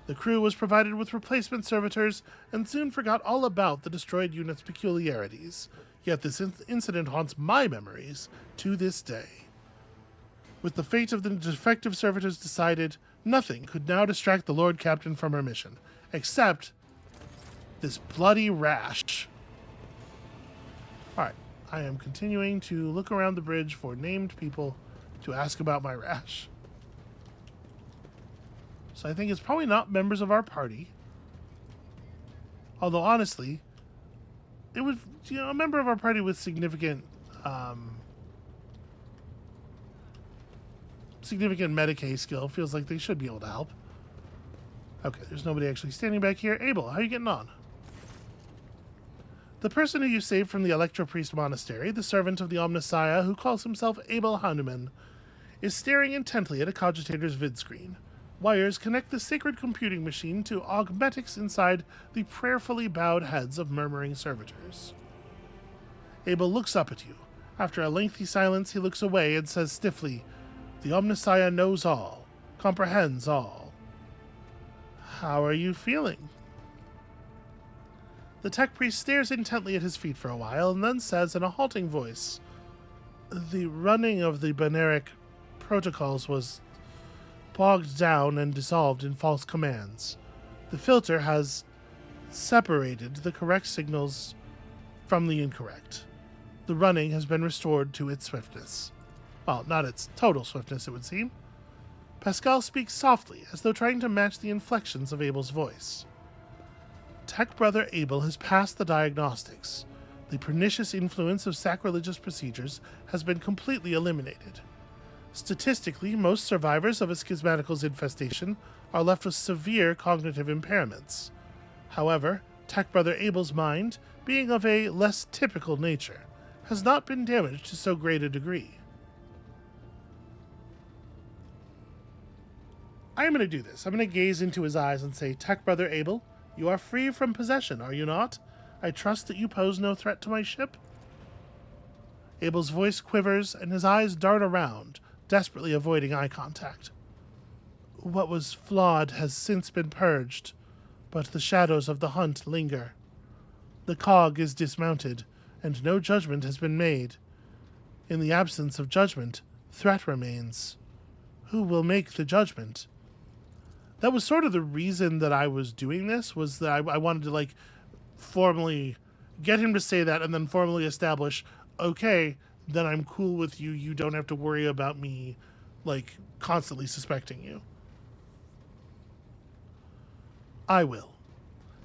The crew was provided with replacement servitors and soon forgot all about the destroyed unit's peculiarities. Yet this incident haunts my memories to this day. With the fate of the defective servitors decided, nothing could now distract the Lord Captain from her mission, except this bloody rash. Alright, I am continuing to look around the bridge for named people to ask about my rash. So I think it's probably not members of our party. Although honestly, it was, a member of our party with significant Medicaid skill feels like they should be able to help. Okay, there's nobody actually standing back here. Abel, how are you getting on? The person who you saved from the Electro Priest Monastery, the servant of the Omnissiah who calls himself Abel Hanuman, is staring intently at a cogitator's vid screen. Wires connect the sacred computing machine to augmetics inside the prayerfully bowed heads of murmuring servitors. Abel looks up at you. After a lengthy silence, he looks away and says stiffly, "The Omnissiah knows all, comprehends all. How are you feeling?" The tech priest stares intently at his feet for a while and then says in a halting voice, "The running of the Beneric protocols was bogged down and dissolved in false commands. The filter has separated the correct signals from the incorrect. The running has been restored to its swiftness." Well, not its total swiftness, it would seem. Pascal speaks softly, as though trying to match the inflections of Abel's voice. Tech Brother Abel has passed the diagnostics. The pernicious influence of sacrilegious procedures has been completely eliminated. Statistically, most survivors of a schismatical's infestation are left with severe cognitive impairments. However, Tech Brother Abel's mind, being of a less typical nature, has not been damaged to so great a degree. I am going to do this. I'm going to gaze into his eyes and say, "Tech Brother Abel, you are free from possession, are you not? I trust that you pose no threat to my ship?" Abel's voice quivers and his eyes dart around, desperately avoiding eye contact. "What was flawed has since been purged, but the shadows of the hunt linger. The cog is dismounted, and no judgment has been made. In the absence of judgment, threat remains. Who will make the judgment?" That was sort of the reason that I was doing this, was that I wanted to, formally get him to say that and then formally establish, okay, then I'm cool with you. You don't have to worry about me, constantly suspecting you. "I will."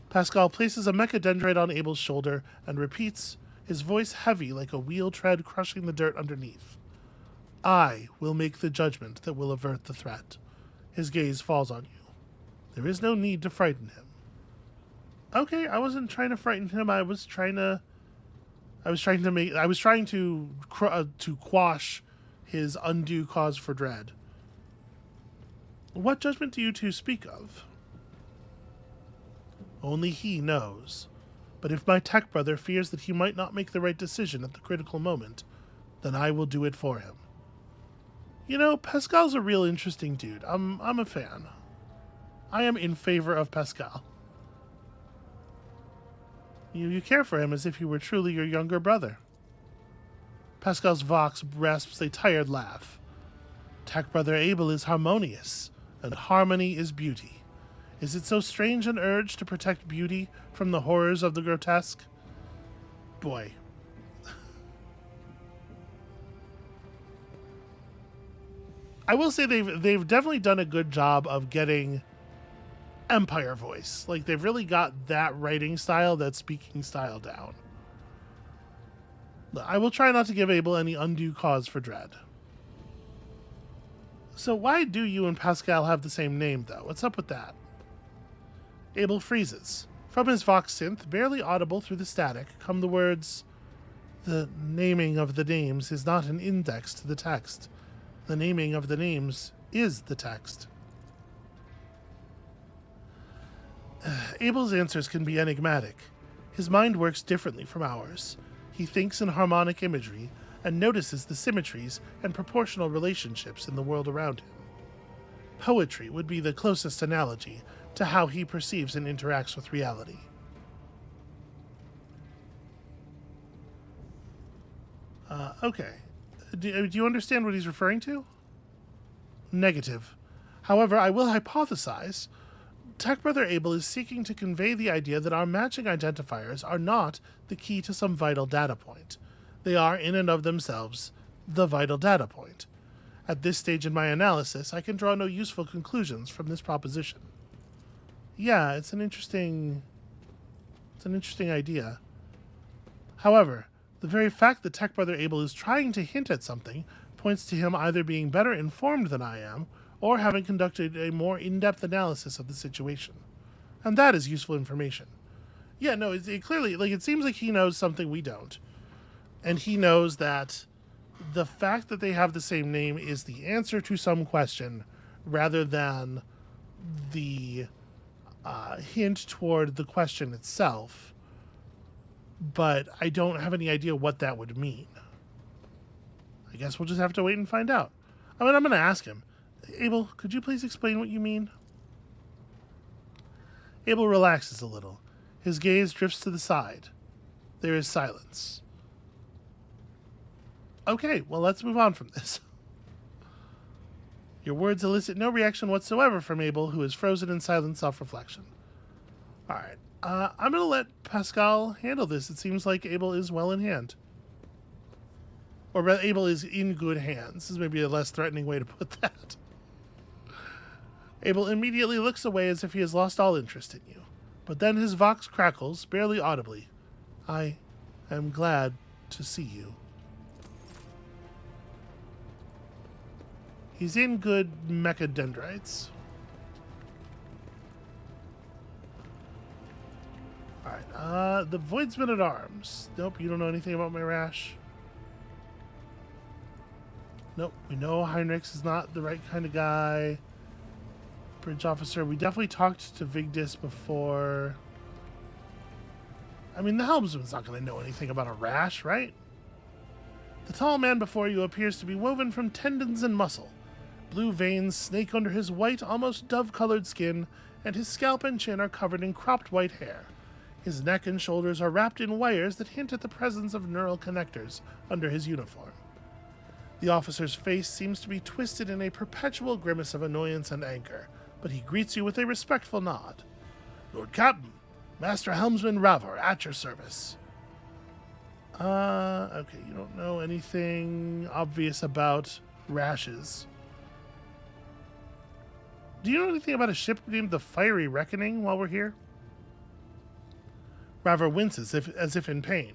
Pascal places a mechadendrite on Abel's shoulder and repeats, his voice heavy like a wheel tread crushing the dirt underneath. "I will make the judgment that will avert the threat." His gaze falls on you. "There is no need to frighten him." Okay, I wasn't trying to frighten him. I was trying to quash his undue cause for dread. "What judgment do you two speak of?" "Only he knows. But if my tech brother fears that he might not make the right decision at the critical moment, then I will do it for him." Pascal's a real interesting dude. I'm a fan. I am in favor of Pascal. You care for him as if he were truly your younger brother. Pascal's vox rasps a tired laugh. "Tech Brother Abel is harmonious, and harmony is beauty. Is it so strange an urge to protect beauty from the horrors of the grotesque?" Boy. I will say they've definitely done a good job of getting Empire voice. They've really got that writing style, that speaking style down. I will try not to give Abel any undue cause for dread. So why do you and Pascal have the same name, though? What's up with that? Abel freezes. From his Vox synth, barely audible through the static, come the words, "The naming of the names is not an index to the text. The naming of the names is the text." Abel's answers can be enigmatic. His mind works differently from ours. He thinks in harmonic imagery and notices the symmetries and proportional relationships in the world around him. Poetry would be the closest analogy to how he perceives and interacts with reality. Okay. Do you understand what he's referring to? Negative. However, I will hypothesize Tech Brother Abel is seeking to convey the idea that our matching identifiers are not the key to some vital data point. They are, in and of themselves, the vital data point. At this stage in my analysis, I can draw no useful conclusions from this proposition. Yeah, it's an interesting idea. However, the very fact that Tech Brother Abel is trying to hint at something points to him either being better informed than I am, or having conducted a more in-depth analysis of the situation. And that is useful information. Yeah, no, it clearly, it seems like he knows something we don't. And he knows that the fact that they have the same name is the answer to some question, rather than the hint toward the question itself. But I don't have any idea what that would mean. I guess we'll just have to wait and find out. I mean, I'm going to ask him. Abel, could you please explain what you mean? Abel relaxes a little. His gaze drifts to the side. There is silence. Okay, well, let's move on from this. Your words elicit no reaction whatsoever from Abel, who is frozen in silent self-reflection. All right, I'm going to let Pascal handle this. It seems like Abel is well in hand. Or rather, Abel is in good hands. This is maybe a less threatening way to put that. Abel immediately looks away as if he has lost all interest in you. But then his vox crackles, barely audibly. I am glad to see you. He's in good mechadendrites. Alright, the Voidsman at Arms. Nope, you don't know anything about my rash. Nope, we know Heinrichs is not the right kind of guy. Bridge officer, we definitely talked to Vigdis before. I mean, the helmsman's not going to know anything about a rash, right? The tall man before you appears to be woven from tendons and muscle. Blue veins snake under his white, almost dove-colored skin, and his scalp and chin are covered in cropped white hair. His neck and shoulders are wrapped in wires that hint at the presence of neural connectors under his uniform. The officer's face seems to be twisted in a perpetual grimace of annoyance and anger, but he greets you with a respectful nod. Lord Captain, Master Helmsman Ravor, at your service. Okay, you don't know anything obvious about rashes. Do you know anything about a ship named the Fiery Reckoning while we're here? Ravor winces as if in pain.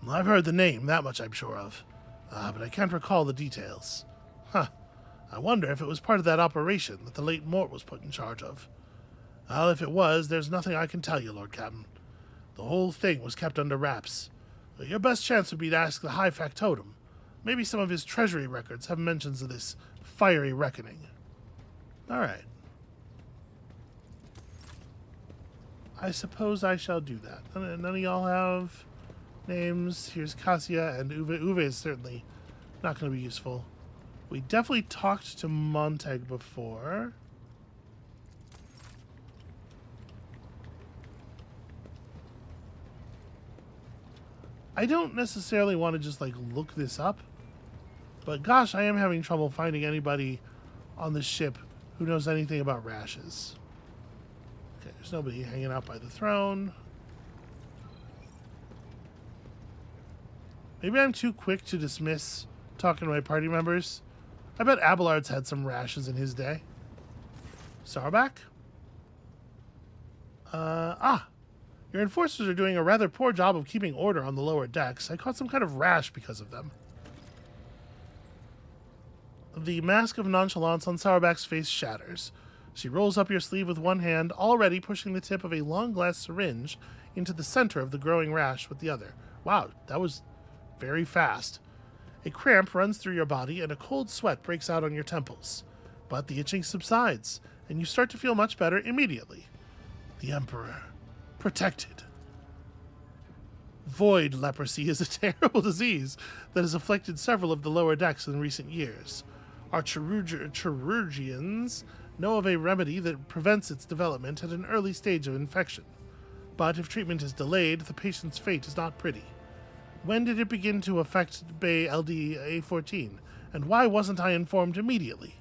Well, I've heard the name, that much I'm sure of. But I can't recall the details. Huh. I wonder if it was part of that operation that the late Mort was put in charge of. Well, if it was, there's nothing I can tell you, Lord Captain. The whole thing was kept under wraps. Your best chance would be to ask the High Factotum. Maybe some of his treasury records have mentions of this Fiery Reckoning. All right. I suppose I shall do that. None of y'all have names. Here's Cassia and Uwe. Uwe is certainly not going to be useful. We definitely talked to Montag before. I don't necessarily want to just look this up, but gosh, I am having trouble finding anybody on the ship who knows anything about rashes. Okay, there's nobody hanging out by the throne. Maybe I'm too quick to dismiss talking to my party members. I bet Abelard's had some rashes in his day. Sarback? Your enforcers are doing a rather poor job of keeping order on the lower decks. I caught some kind of rash because of them. The mask of nonchalance on Sourback's face shatters. She rolls up your sleeve with one hand, already pushing the tip of a long glass syringe into the center of the growing rash with the other. Wow, that was very fast. A cramp runs through your body and a cold sweat breaks out on your temples. But the itching subsides, and you start to feel much better immediately. The Emperor. Protected. Void leprosy is a terrible disease that has afflicted several of the lower decks in recent years. Our chirurgians know of a remedy that prevents its development at an early stage of infection. But if treatment is delayed, the patient's fate is not pretty. When did it begin to affect Bay LDA-14, and why wasn't I informed immediately?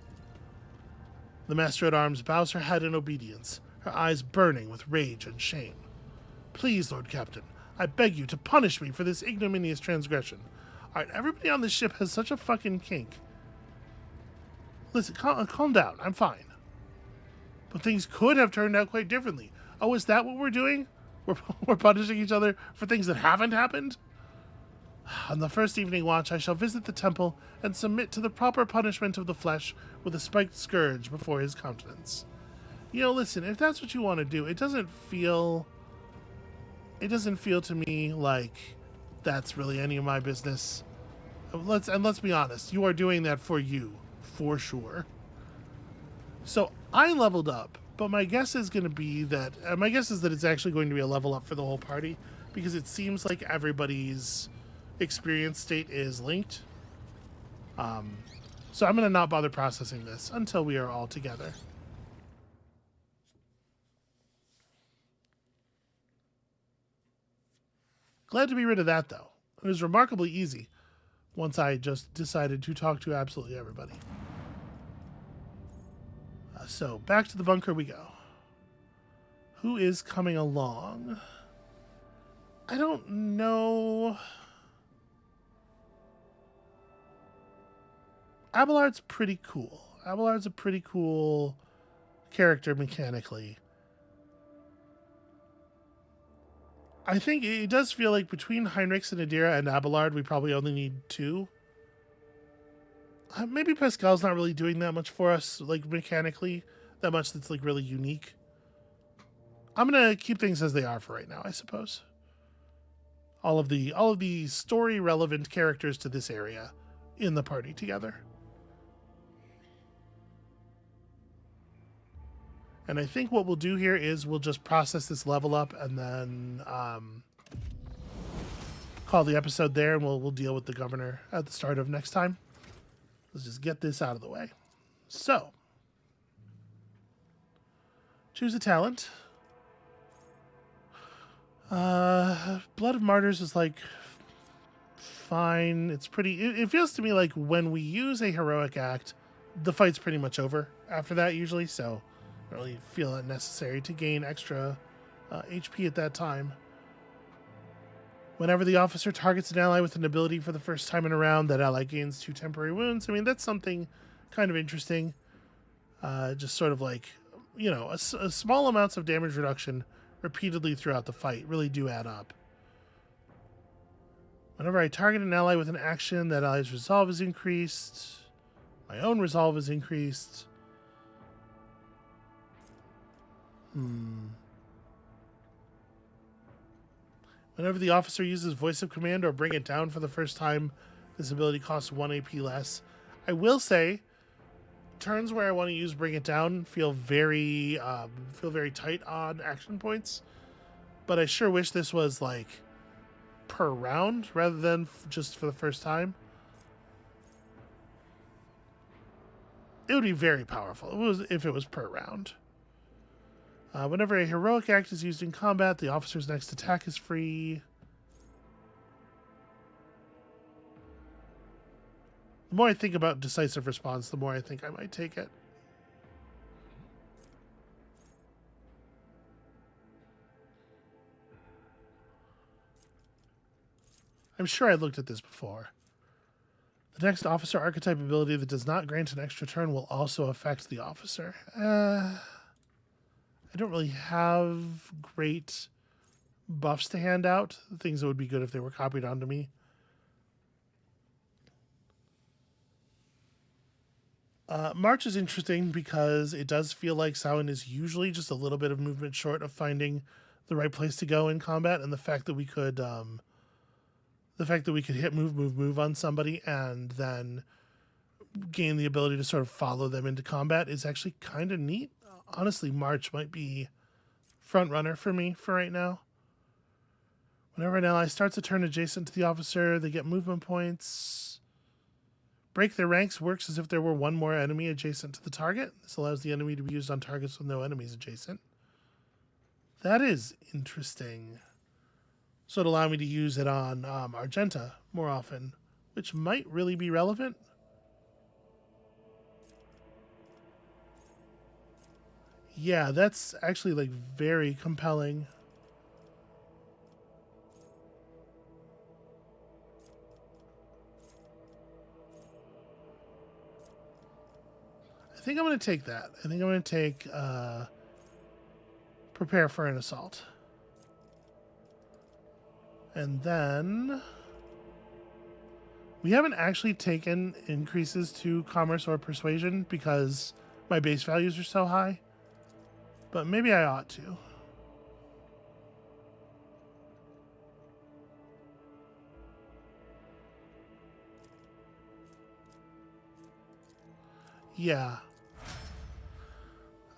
The Master-at-Arms bows her head in obedience, her eyes burning with rage and shame. Please, Lord Captain, I beg you to punish me for this ignominious transgression. Alright, everybody on this ship has such a fucking kink. Listen, calm down, I'm fine. But things could have turned out quite differently. Oh, is that what we're doing? We're punishing each other for things that haven't happened? On the first evening watch, I shall visit the temple and submit to the proper punishment of the flesh with a spiked scourge before his countenance. You know, listen, if that's what you want to do, it doesn't feel to me like that's really any of my business. Let's be honest, you are doing that for you, for sure. So I leveled up, but my guess is going to be that it's actually going to be a level up for the whole party, because it seems like everybody's experience state is linked. So I'm going to not bother processing this until we are all together. Glad to be rid of that, though. It was remarkably easy once I just decided to talk to absolutely everybody. So back to the bunker we go. Who is coming along? I don't know. Abelard's pretty cool. Abelard's a pretty cool character mechanically. I think it does feel like between Heinrichs and Adira and Abelard, we probably only need two. Maybe Pascal's not really doing that much for us, like mechanically, that much that's like really unique. I'm gonna keep things as they are for right now, I suppose. All of the story relevant characters to this area in the party together. And I think what we'll do here is we'll just process this level up and then call the episode there, and we'll deal with the governor at the start of next time. Let's just get this out of the way. So, choose a talent. Blood of Martyrs is like fine. It's pretty. It feels to me like when we use a heroic act, the fight's pretty much over after that usually. So, I don't really feel it necessary to gain extra HP at that time. Whenever the officer targets an ally with an ability for the first time in a round, that ally gains 2 temporary wounds. I mean, that's something kind of interesting. Just sort of like, you know, a small amounts of damage reduction repeatedly throughout the fight really do add up. Whenever I target an ally with an action, that ally's resolve is increased. My own resolve is increased. Whenever the officer uses Voice of Command or Bring It Down for the first time, this ability costs 1 AP less. I will say, turns where I want to use Bring It Down feel very tight on action points, but I sure wish this was like per round rather than just for the first time. It would be very powerful if it was per round. Whenever a heroic act is used in combat, the officer's next attack is free. The more I think about decisive response, the more I think I might take it. I'm sure I looked at this before. The next officer archetype ability that does not grant an extra turn will also affect the officer. I don't really have great buffs to hand out, things that would be good if they were copied onto me. March is interesting because it does feel like Samhain is usually just a little bit of movement short of finding the right place to go in combat, and the fact that we could hit move on somebody and then gain the ability to sort of follow them into combat is actually kind of neat. Honestly, March might be front runner for me for right now. Whenever an ally starts a turn adjacent to the officer, they get movement points. Break their ranks works as if there were one more enemy adjacent to the target. This allows the enemy to be used on targets with no enemies adjacent. That is interesting. So it'll allow me to use it on Argenta more often, which might really be relevant. Yeah, that's actually like very compelling. I think I'm going to take that. I think I'm going to take prepare for an assault. And then we haven't actually taken increases to commerce or persuasion because my base values are so high. But maybe I ought to. Yeah.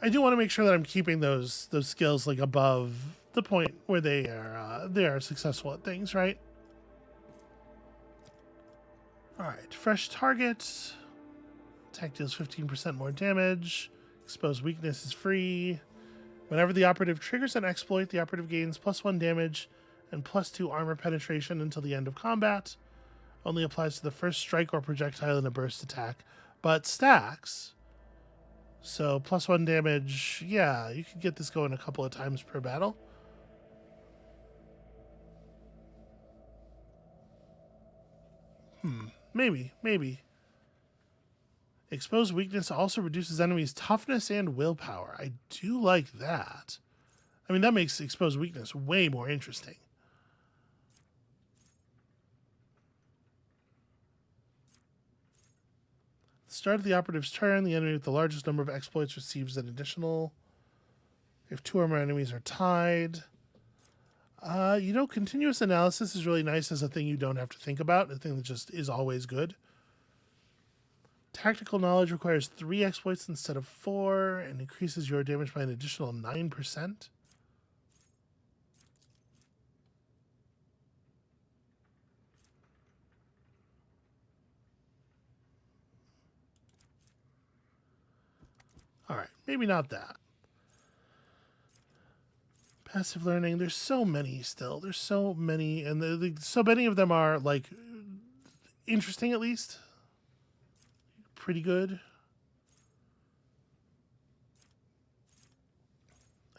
I do want to make sure that I'm keeping those skills like above the point where they are successful at things, right? All right, fresh target. Attack deals 15% more damage. Exposed weakness is free. Whenever the operative triggers an exploit, the operative gains +1 damage and +2 armor penetration until the end of combat. Only applies to the first strike or projectile in a burst attack, but stacks. So +1 damage, yeah, you can get this going a couple of times per battle. Maybe. Exposed weakness also reduces enemies' toughness and willpower. I do like that. I mean, that makes exposed weakness way more interesting. At the start of the operative's turn, the enemy with the largest number of exploits receives an additional. If 2 or more enemies are tied. Continuous analysis is really nice as a thing you don't have to think about, a thing that just is always good. Tactical knowledge requires 3 exploits instead of 4 and increases your damage by an additional 9%. All right, maybe not that. Passive learning, there's so many still. There's so many, and so many of them are, like, interesting at least. Pretty good.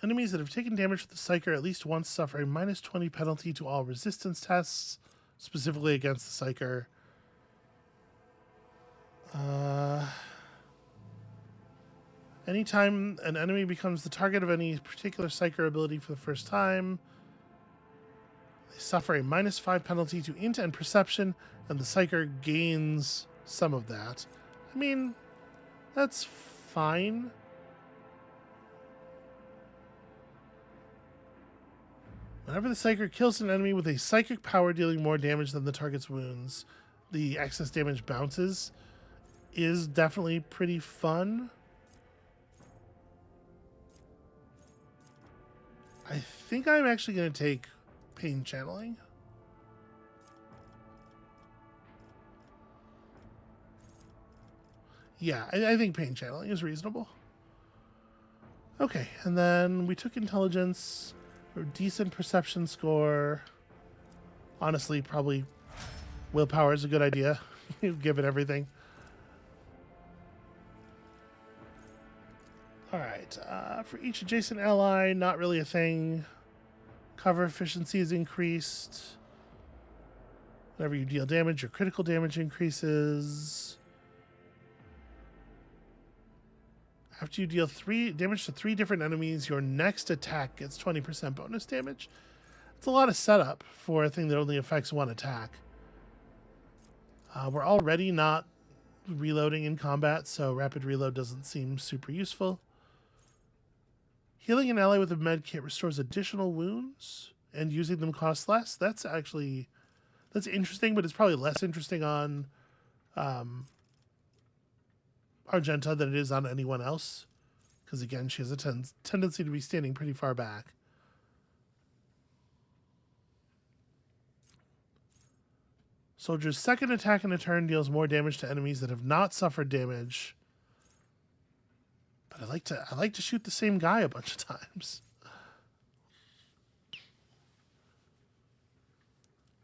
Enemies that have taken damage with the Psyker at least once suffer a -20 penalty to all resistance tests, specifically against the Psyker. Anytime an enemy becomes the target of any particular Psyker ability for the first time, they suffer a -5 penalty to int and perception, and the Psyker gains some of that. I mean, that's fine. Whenever the Psyker kills an enemy with a psychic power dealing more damage than the target's wounds, the excess damage bounces. Is definitely pretty fun. I think I'm actually going to take pain channeling. Yeah, I think pain channeling is reasonable. Okay, and then we took intelligence, or decent perception score. Honestly, probably willpower is a good idea, given everything. All right, for each adjacent ally, not really a thing. Cover efficiency is increased. Whenever you deal damage, your critical damage increases. After you deal damage to 3 different enemies, your next attack gets 20% bonus damage. It's a lot of setup for a thing that only affects one attack. We're already not reloading in combat, so rapid reload doesn't seem super useful. Healing an ally with a med kit restores additional wounds, and using them costs less. That's interesting, but it's probably less interesting on Argenta than it is on anyone else. Because again, she has a tendency to be standing pretty far back. Soldier's second attack in a turn deals more damage to enemies that have not suffered damage. But I like to shoot the same guy a bunch of times.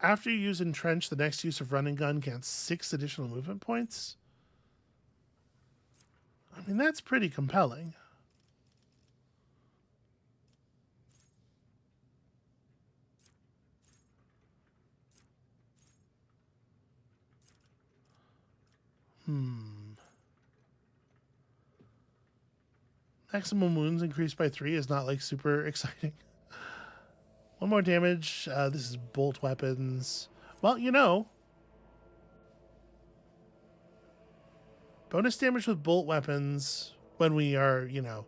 After you use Entrench, the next use of Run and Gun grants 6 additional movement points. I mean, that's pretty compelling. Maximum wounds increased by 3 is not like super exciting. One more damage. This is bolt weapons. Well, you know, bonus damage with bolt weapons when we are, you know,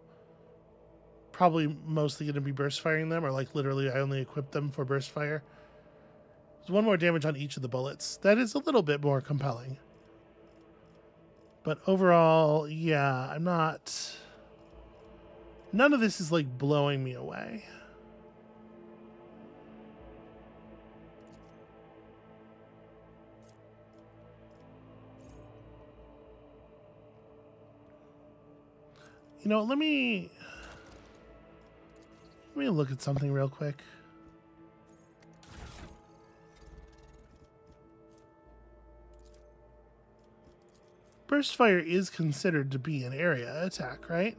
probably mostly going to be burst firing them, or like literally I only equip them for burst fire. There's 1 more damage on each of the bullets. That is a little bit more compelling. But overall, yeah, I'm not... None of this is like blowing me away. You know, let me look at something real quick. Burst fire is considered to be an area attack, right?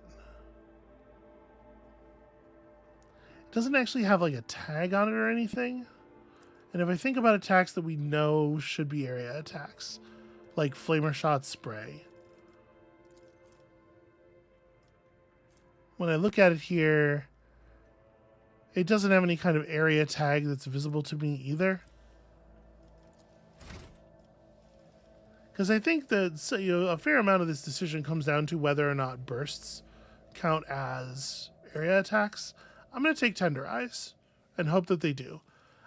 It doesn't actually have like a tag on it or anything. And if I think about attacks that we know should be area attacks, like Flamer Shot Spray, when I look at it here, it doesn't have any kind of area tag that's visible to me either. Because I think that a fair amount of this decision comes down to whether or not bursts count as area attacks. I'm going to take Tenderize and hope that they do.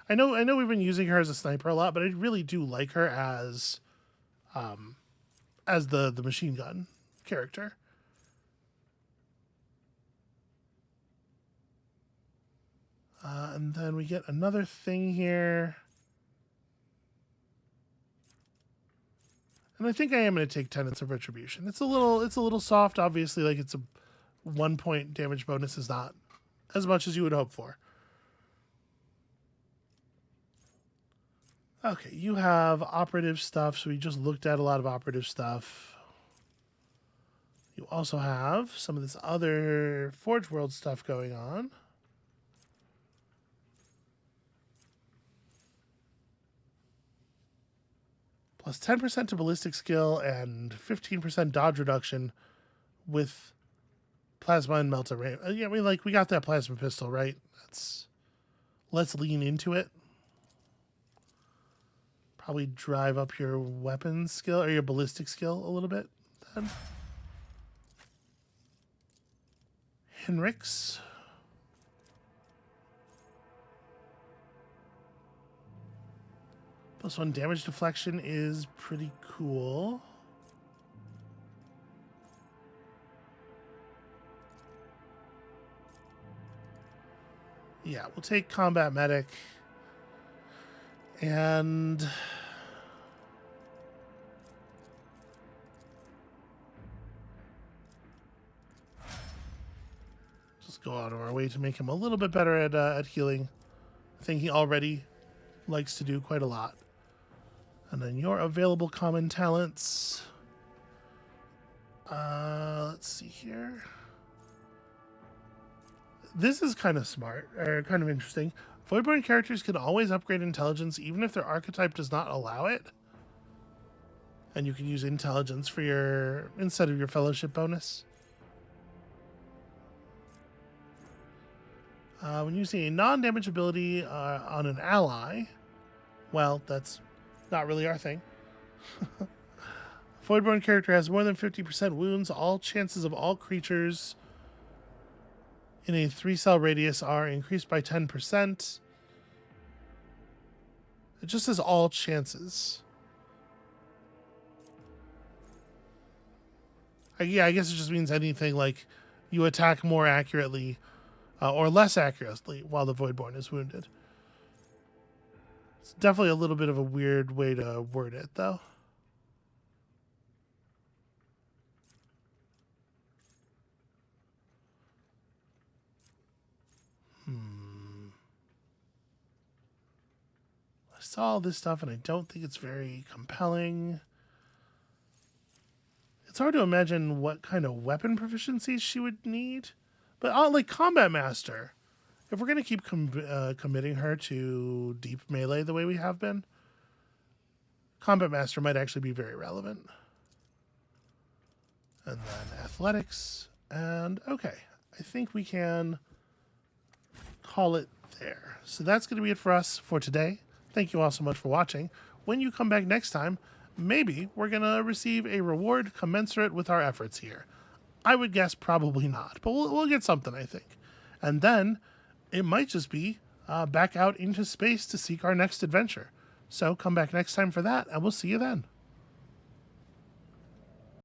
I know we've been using her as a sniper a lot, but I really do like her as the machine gun character. And then we get another thing here. And I think I am going to take Tenets of Retribution. It's a little soft, obviously. Like, it's a 1 point damage bonus is not as much as you would hope for. Okay, you have operative stuff, so we just looked at a lot of operative stuff. You also have some of this other Forge World stuff going on. Plus 10% to ballistic skill and 15% dodge reduction with plasma and melt array. Yeah, I mean, like, we got that plasma pistol, right? Let's lean into it. Probably drive up your weapon skill or your ballistic skill a little bit then. Henrik's. +1 damage deflection is pretty cool. Yeah, we'll take Combat Medic. And just go out of our way to make him a little bit better at healing. I think he already likes to do quite a lot. And then your available common talents. Let's see here. This is kind of smart, or kind of interesting. Voidborn characters can always upgrade intelligence even if their archetype does not allow it. And you can use intelligence for instead of your fellowship bonus. When using a non-damage ability on an ally, well, that's not really our thing. Voidborn character has more than 50% wounds. All chances of all creatures in a 3-cell radius are increased by 10%. It just says all chances. Yeah, I guess it just means anything like you attack more accurately or less accurately while the Voidborn is wounded. It's definitely a little bit of a weird way to word it, though. I saw all this stuff, and I don't think it's very compelling. It's hard to imagine what kind of weapon proficiencies she would need. But like Combat Master, if we're going to keep committing her to deep melee the way we have been, Combat Master might actually be very relevant. And then Athletics. And okay, I think we can call it there. So that's going to be it for us for today. Thank you all so much for watching. When you come back next time, maybe we're going to receive a reward commensurate with our efforts here. I would guess probably not, but we'll get something, I think. And then it might just be back out into space to seek our next adventure. So come back next time for that, and we'll see you then.